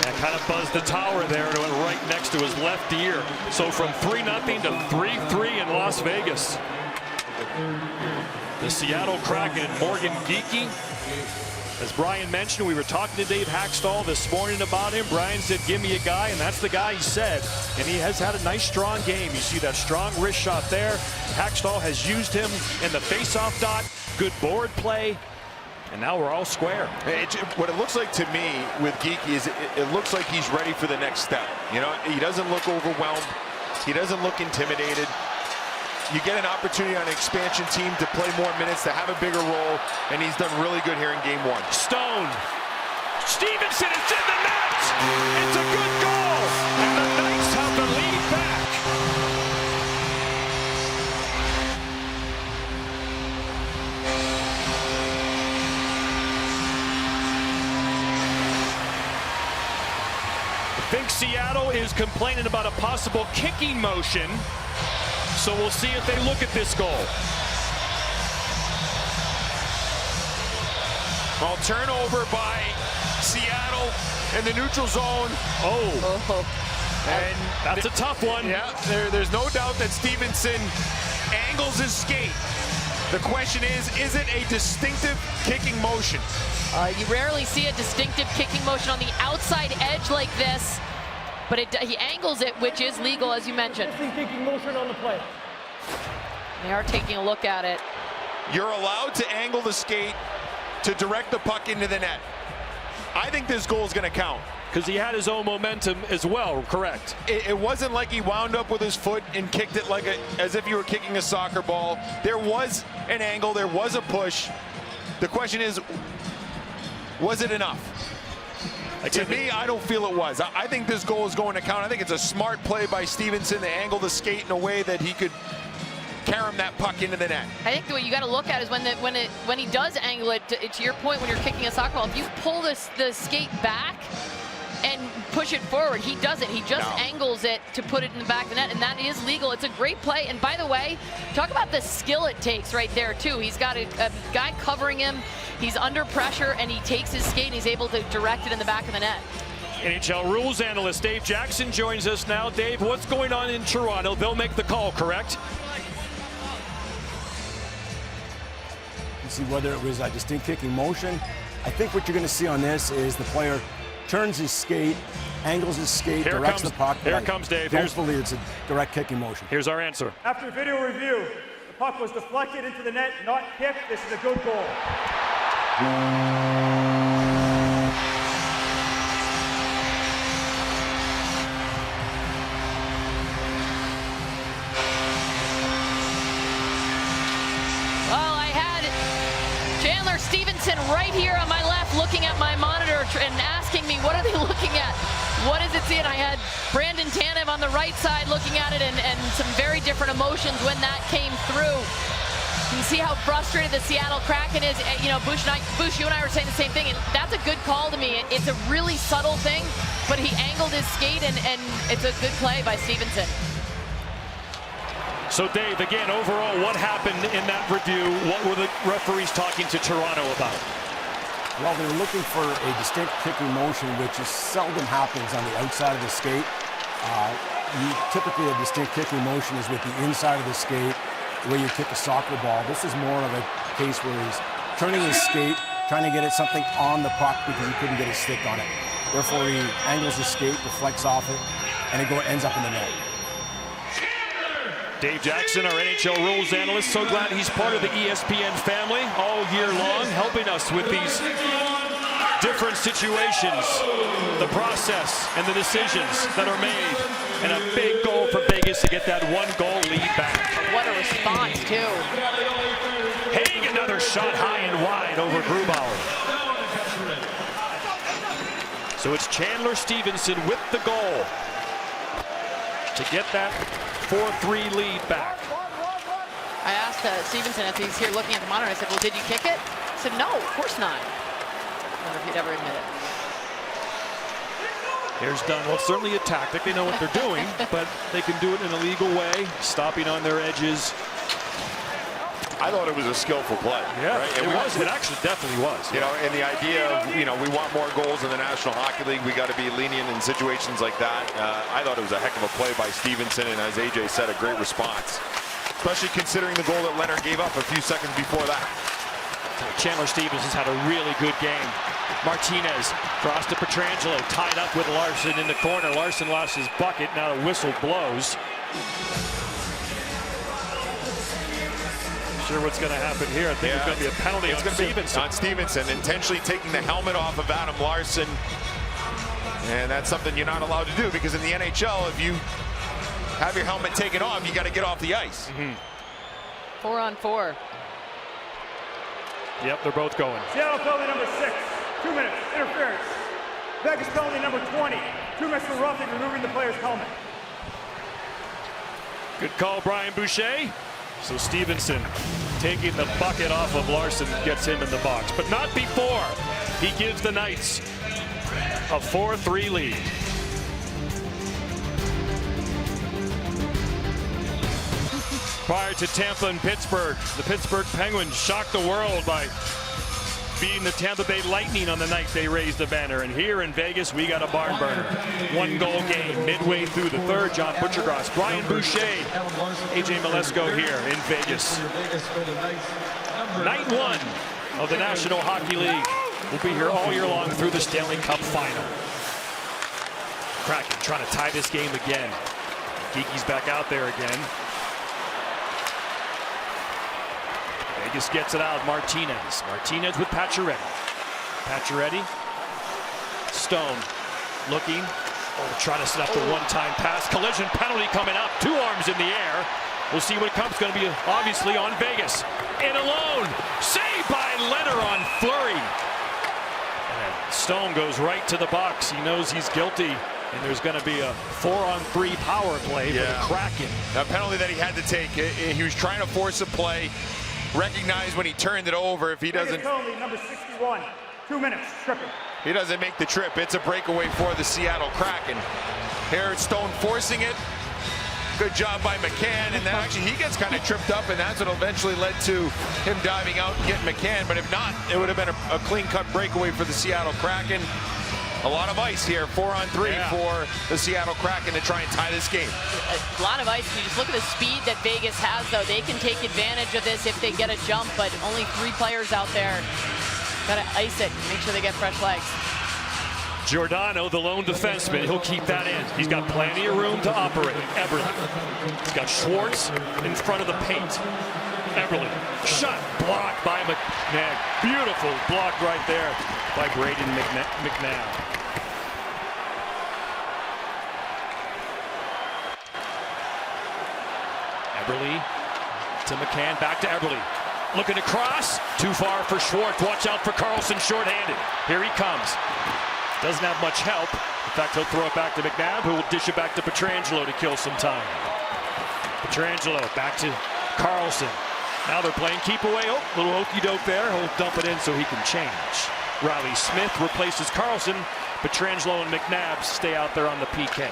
And kind of buzzed the tower there to right next to his left ear. So from 3-0 to 3-3 in Las Vegas. The Seattle Kraken, Morgan Geekie. As Brian mentioned, we were talking to Dave Hackstall this morning about him. Brian said, give me a guy, and that's the guy he said. And he has had a nice, strong game. You see that strong wrist shot there. Hackstall has used him in the face-off dot. Good board play. And now we're all square. What it looks like to me with Geekie is it looks like he's ready for the next step. You know, he doesn't look overwhelmed. He doesn't look intimidated. You get an opportunity on an expansion team to play more minutes, to have a bigger role, and he's done really good here in game 1. Stone. Stevenson is in the net. It's a good goal. And the Knights have the lead back. I think Seattle is complaining about a possible kicking motion. So we'll see if they look at this goal. Well, turnover by Seattle in the neutral zone. And that's a tough one. Yeah, there's no doubt that Stevenson angles his skate. The question is it a distinctive kicking motion? You rarely see a distinctive kicking motion on the outside edge like this. But he angles it, which is legal, as you mentioned. Kicking motion on the play. They are taking a look at it. You're allowed to angle the skate to direct the puck into the net. I think this goal is going to count. Because he had his own momentum as well, correct? It wasn't like he wound up with his foot and kicked it like as if you were kicking a soccer ball. There was an angle, there was a push. The question is, was it enough? To me, I don't feel it was. I think this goal is going to count. I think it's a smart play by Stevenson to angle the skate in a way that he could carom that puck into the net. I think what you got to look at is when he does angle it, to your point, when you're kicking a soccer ball, if you pull the skate back and push it forward, he doesn't. He just angles it to put it in the back of the net, and that is legal. It's a great play. And by the way, talk about the skill it takes right there, too. He's got a guy covering him. He's under pressure, and he takes his skate, and he's able to direct it in the back of the net. NHL rules analyst Dave Jackson joins us now. Dave, what's going on in Toronto? They'll make the call, correct? You see whether it was a distinct kicking motion. I think what you're going to see on this is the player turns his skate, angles his skate, directs the puck. Here comes Dave. Hopefully it's a direct kicking motion. Here's our answer. After video review, the puck was deflected into the net, not kicked. This is a good goal. Stevenson right here on my left looking at my monitor and asking me, what are they looking at? What does it see? And I had Brandon in tandem on the right side looking at it, and some very different emotions when that came through. You can see how frustrated the Seattle Kraken is. You know, Bush, you and I were saying the same thing, and that's a good call to me. It's a really subtle thing, but he angled his skate, and it's a good play by Stevenson. So Dave, again, overall, what happened in that review? What were the referees talking to Toronto about? Well, they were looking for a distinct kicking motion, which is seldom happens on the outside of the skate. Typically, a distinct kicking motion is with the inside of the skate, the way you kick a soccer ball. This is more of a case where he's turning his skate, trying to get it something on the puck because he couldn't get his stick on it. Therefore, he angles his skate, deflects off it, and it ends up in the net. Dave Jackson, our NHL rules analyst, so glad he's part of the ESPN family all year long, helping us with these different situations, the process and the decisions that are made, and a big goal for Vegas to get that 1-goal lead back. What a response, too. Haig, another shot high and wide over Grubauer. So it's Chandler Stevenson with the goal to get that 4-3 lead back. I asked Stevenson as he's here looking at the monitor, I said, well, did you kick it? He said, no, of course not. I wonder if he'd ever admit it. Here's Dunn. Well, it's certainly a tactic. They know what they're doing, but they can do it in a legal way, stopping on their edges. I thought it was a skillful play. Yeah, right? it was. It actually definitely was. You know, and the idea of, you know, we want more goals in the National Hockey League. We got to be lenient in situations like that. I thought it was a heck of a play by Stevenson, and as AJ said, a great response, especially considering the goal that Leonard gave up a few seconds before that. Chandler Stevenson's had a really good game. Martinez cross to Pietrangelo, tied up with Larson in the corner. Larson lost his bucket. Now the whistle blows. Sure what's going to happen here. I think there's going to be a penalty on Stevenson. On Stevenson, intentionally taking the helmet off of Adam Larson. And that's something you're not allowed to do, because in the NHL, if you have your helmet taken off, you got to get off the ice. 4-on-4. Yep, they're both going. Seattle penalty number 6, 2 minutes, interference. Vegas penalty number 20, 2 minutes for roughing, removing the player's helmet. Good call, Brian Boucher. So Stevenson taking the bucket off of Larson gets him in the box, but not before he gives the Knights a 4-3 lead. Prior to Tampa and Pittsburgh, the Pittsburgh Penguins shocked the world by beating the Tampa Bay Lightning on the night they raised the banner. And here in Vegas, we got a barn burner. 1-goal game midway through the third. John Butchergross, Brian Boucher, AJ Malesko here in Vegas. Night 1 of the National Hockey League. We'll be here all year long through the Stanley Cup final. Kraken trying to tie this game again. Geeky's back out there again. Vegas gets it out. Martinez with Pacioretty. Stone looking. Trying to set up the one-time pass. Collision penalty coming up. 2 arms in the air. We'll see what comes. Going to be obviously on Vegas. In alone. Saved by Leonard on Fleury. And Stone goes right to the box. He knows he's guilty. And there's going to be a 4-on-3 power play for the Kraken. A penalty that he had to take. He was trying to force a play. Recognize when he turned it over. If he doesn't, penalty number 61, 2 minutes, stripping. He doesn't make the trip. It's a breakaway for the Seattle Kraken. Here it's Stone forcing it. Good job by McCann, and then actually he gets kind of tripped up, and that's what eventually led to him diving out and getting McCann. But if not, it would have been a clean-cut breakaway for the Seattle Kraken. A lot of ice here, 4-on-3 for the Seattle Kraken to try and tie this game. A lot of ice. You just look at the speed that Vegas has, though. They can take advantage of this if they get a jump, but only 3 players out there. Got to ice it, make sure they get fresh legs. Giordano, the lone defenseman, he'll keep that in. He's got plenty of room to operate. Eberle. He's got Schwartz in front of the paint. Eberle, shot blocked by McNabb. Beautiful block right there by Braden McNabb. Eberle to McCann, back to Eberle. Looking to cross, too far for Schwartz. Watch out for Carlson, shorthanded. Here he comes. Doesn't have much help. In fact, he'll throw it back to McNabb, who will dish it back to Pietrangelo to kill some time. Pietrangelo back to Carlson. Now they're playing keep away. Oh, little okey doke there. He'll dump it in so he can change. Riley Smith replaces Carlson. Pietrangelo and McNabb stay out there on the PK.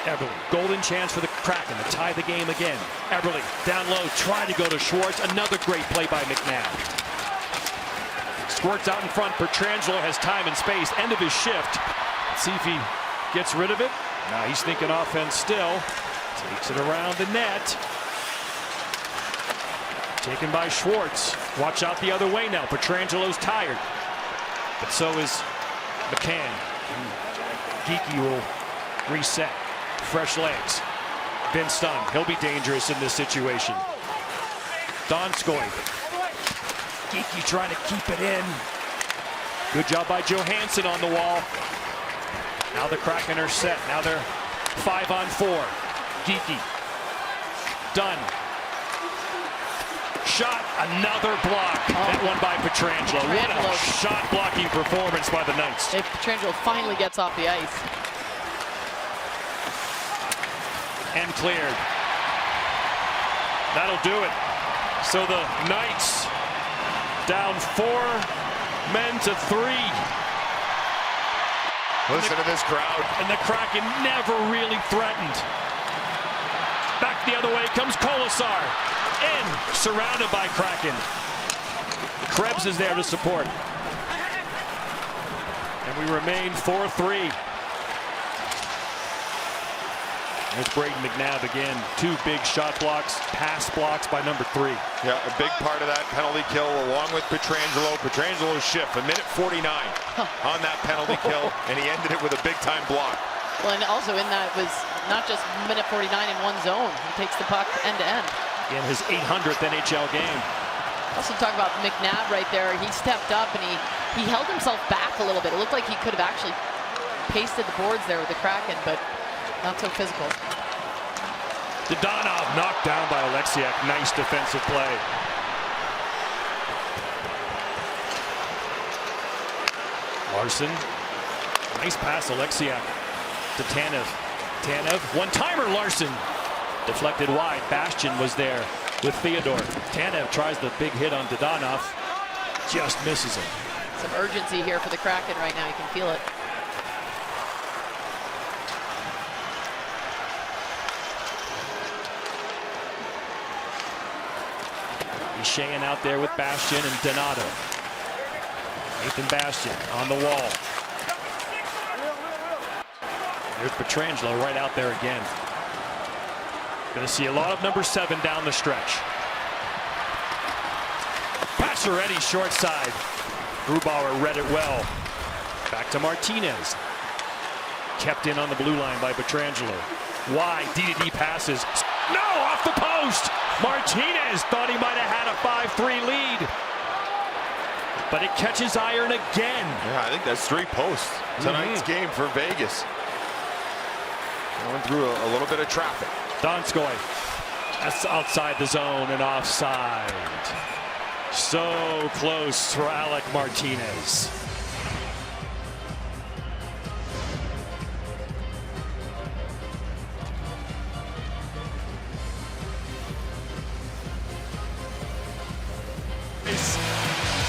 Eberle, golden chance for the Kraken to tie the game again. Eberle down low, trying to go to Schwartz. Another great play by McNabb. Squirts out in front. Pietrangelo has time and space. End of his shift. Let's see if he gets rid of it. Now he's thinking offense still. Takes it around the net. Taken by Schwartz. Watch out the other way now. Pietrangelo's tired. But so is McCann. Geeky will reset. Fresh legs. Vince Dunn. He'll be dangerous in this situation. Donskoy. Geeky trying to keep it in. Good job by Johansson on the wall. Now the Kraken are set. Now they're 5-on-4. Geeky. Dunn. Shot. Another block. That one by Pietrangelo. What a shot blocking performance by the Knights. If Pietrangelo finally gets off the ice. And cleared. That'll do it. So the Knights down 4 men to 3. Listen to this crowd. And the Kraken never really threatened. Back the other way comes Kolasar. In, surrounded by Kraken. Krebs is there to support. And we remain 4-3. There's Braden McNabb again. 2 big shot blocks, pass blocks by number 3. Yeah, a big part of that penalty kill along with Pietrangelo. Pietrangelo's shift, a minute 49 on that penalty kill, and he ended it with a big-time block. Well, and also in that was not just minute 49 in one zone. He takes the puck end-to-end. In his 800th NHL game. Also talk about McNabb right there. He stepped up and he held himself back a little bit. It looked like he could have actually pasted the boards there with the Kraken, but not so physical. Dadonov knocked down by Alexiak. Nice defensive play. Larson. Nice pass, Alexiak to Tanev. Tanev, one-timer, Larson. Deflected wide. Bastian was there with Theodore. Tanev tries the big hit on Dadonov. Just misses him. Some urgency here for the Kraken right now. You can feel it. Sheehan out there with Bastian and Donato. Nathan Bastian on the wall. There's Pietrangelo right out there again. Going to see a lot of number 7 down the stretch. Pacioretty short side. Grubauer read it well. Back to Martinez. Kept in on the blue line by Pietrangelo. Wide DDD passes. No, off the post. Martinez thought he might have had a 5-3 lead. But it catches iron again. Yeah, I think that's 3 posts. Tonight's game for Vegas. Going through a little bit of traffic. Donskoy. That's outside the zone and offside. So close for Alec Martinez.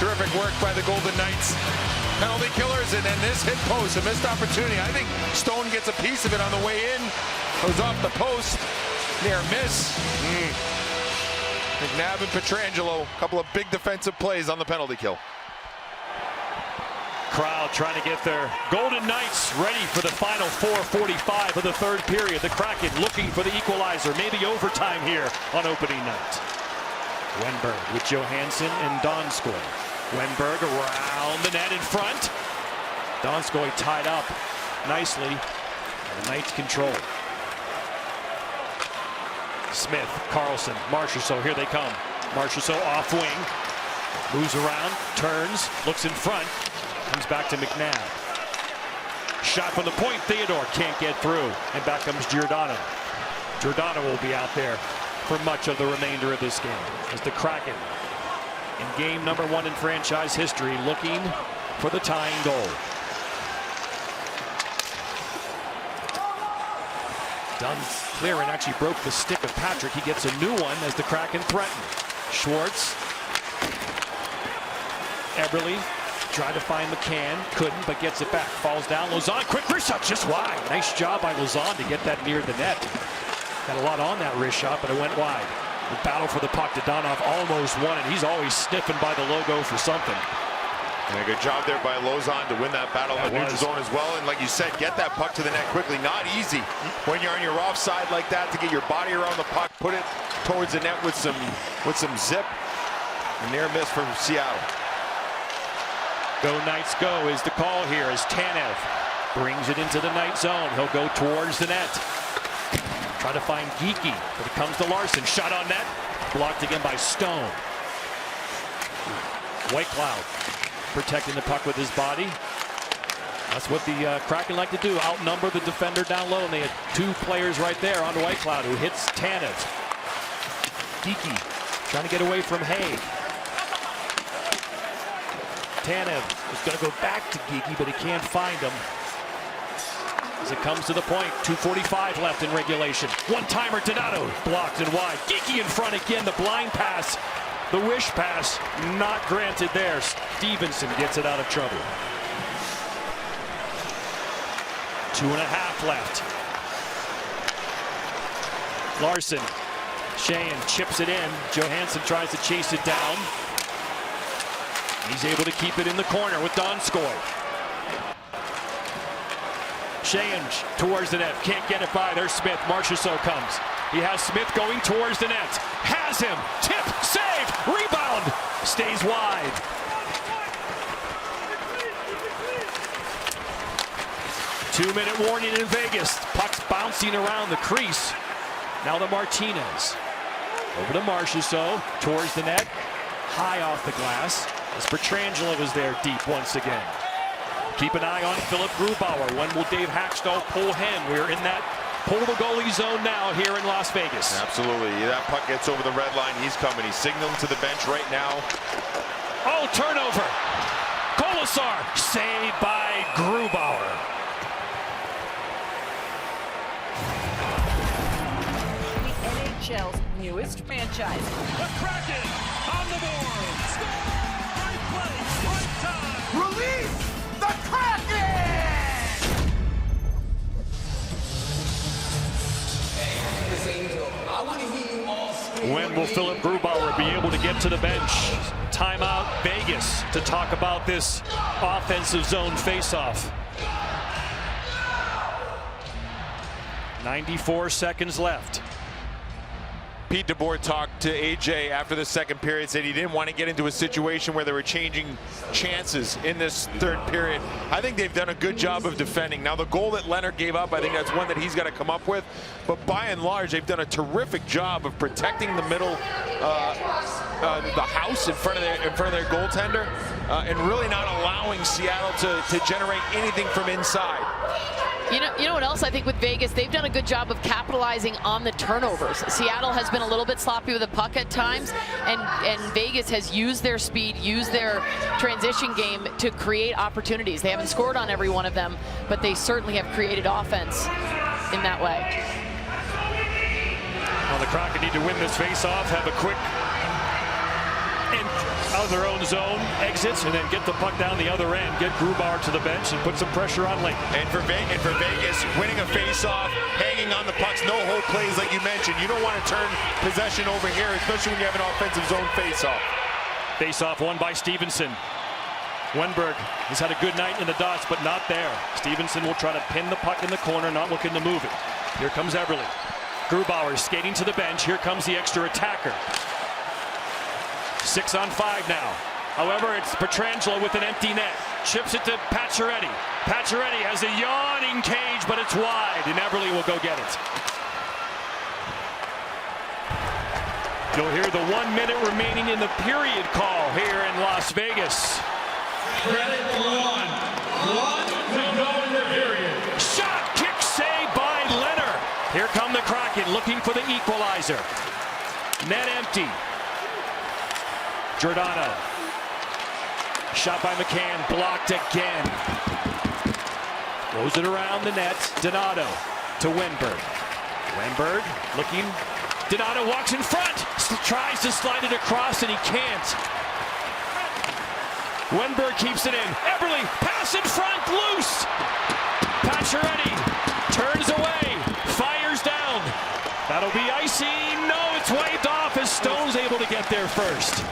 Terrific work by the Golden Knights. Penalty killers, and then this hit post, a missed opportunity. I think Stone gets a piece of it on the way in. Goes off the post. Near miss. McNabb and Pietrangelo, a couple of big defensive plays on the penalty kill. Crowd trying to get their Golden Knights ready for the final 4:45 of the third period. The Kraken looking for the equalizer, maybe overtime here on opening night. Wenberg with Johansson and Donskoy. Wenberg around the net in front. Donskoy tied up nicely. And the Knights control. Smith, Carlson, Marchessault, here they come. Marchessault off wing. Moves around, turns, looks in front. Comes back to McNabb. Shot from the point, Theodore can't get through. And back comes Giordano. Giordano will be out there for much of the remainder of this game as the Kraken in game number 1 in franchise history looking for the tying goal. Dunn clearing, actually broke the stick of Patrick. He gets a new one as the Kraken threaten. Schwartz. Eberle tried to find McCann, couldn't, but gets it back. Falls down. Lauzon, quick wrist shot, just wide. Nice job by Lauzon to get that near the net. Got a lot on that wrist shot, but it went wide. The battle for the puck. Donov almost won it. He's always sniffing by the logo for something. And a good job there by Lauzon to win that battle in the neutral zone as well. And like you said, get that puck to the net quickly. Not easy when you're on your offside like that to get your body around the puck, put it towards the net with some zip. A near miss from Seattle. Go Knights go is the call here as Tanev brings it into the night zone. He'll go towards the net. Try to find Geekie, but it comes to Larson. Shot on net. Blocked again by Stone. Whitecloud protecting the puck with his body. That's what the Kraken like to do. Outnumber the defender down low. And they had two players right there on Whitecloud who hits Tanev. Geekie trying to get away from Hay. Tanev is going to go back to Geekie, but he can't find him. As it comes to the point, 2:45 left in regulation. One-timer, Donato blocked and wide. Geekie in front again, the blind pass. The wish pass not granted there. Stevenson gets it out of trouble. 2.5 left. Larson, Sheahan chips it in. Johansson tries to chase it down. He's able to keep it in the corner with Donskoy. Sheahan towards the net, can't get it by. There's Smith. Marchessault comes. He has Smith going towards the net. Has him. Tip, save, rebound. Stays wide. Two-minute warning in Vegas. Puck's bouncing around the crease. Now the Martinez. Over to Marchessault, towards the net. High off the glass. As Pietrangelo was there deep once again. Keep an eye on Philip Grubauer. When will Dave Hackstall pull him? We're in that pull the goalie zone now here in Las Vegas. Absolutely. That puck gets over the red line. He's coming. He's signaling to the bench right now. Oh, turnover. Kolasar saved by Grubauer. The NHL's newest franchise. The Kraken on the board. Score! Right place, right time. Release the Kraken! When will Philip Grubauer be able to get to the bench? Timeout Vegas to talk about this offensive zone faceoff. 94 seconds left. Pete DeBoer talked to AJ after the second period, said he didn't want to get into a situation where they were changing chances in this third period. I think they've done a good job of defending. Now the goal that Leonard gave up, I think that's one that he's got to come up with. But by and large, they've done a terrific job of protecting the middle, the house in front of their goaltender, and really not allowing Seattle to generate anything from inside. You know what else I think with Vegas, they've done a good job of capitalizing on the turnovers. Seattle has been a little bit sloppy with the puck at times, and Vegas has used their speed, used their transition game to create opportunities. They haven't scored on every one of them, but they certainly have created offense in that way. Well, the Kraken need to win this face-off, have a quick out of their own zone, exits, and then get the puck down the other end, get Grubauer to the bench, and put some pressure on Link. And for Vegas, winning a face-off, hanging on the pucks, no-hole plays like you mentioned. You don't want to turn possession over here, especially when you have an offensive zone face-off. Face-off won by Stevenson. Wenberg has had a good night in the dots, but not there. Stevenson will try to pin the puck in the corner, not looking to move it. Here comes Eberle. Grubauer skating to the bench. Here comes the extra attacker. 6 on 5 now. However, it's Pietrangelo with an empty net. Chips it to Pacioretty. Pacioretty has a yawning cage, but it's wide, and Eberle will go get it. You'll hear the 1 minute remaining in the period call here in Las Vegas. Credit one to go in the period. Shot, kick, save by Leonard. Here come the Kraken looking for the equalizer. Net empty. Giordano. shot by McCann, blocked again. Throws it around the net. Donato to Wenberg. Wenberg looking. Donato walks in front. Tries to slide it across and he can't. Wenberg keeps it in. Eberle, pass in front, loose. Pacioretty turns away, fires down. That'll be icing. No, it's waved off as Stone's able to get there first.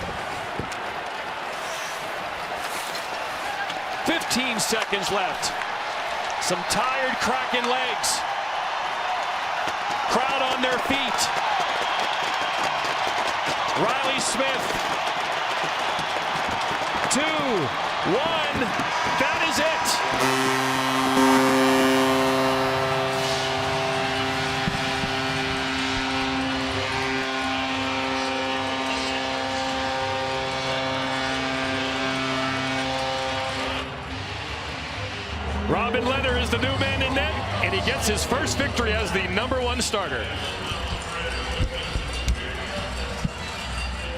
15 seconds left. Some tired Kraken legs. Crowd on their feet. Riley Smith. 2, 1. That is it. Robin Lehner is the new man in net, and he gets his first victory as the #1 starter.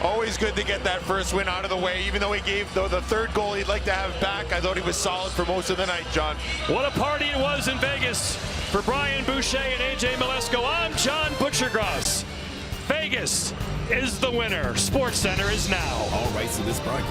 Always good to get that first win out of the way, even though he gave the third goal he'd like to have back. I thought he was solid for most of the night, John. What a party it was in Vegas. For Brian Boucher and AJ Malesko, I'm John Butchergross. Vegas is the winner. SportsCenter is now. All rights to this broadcast.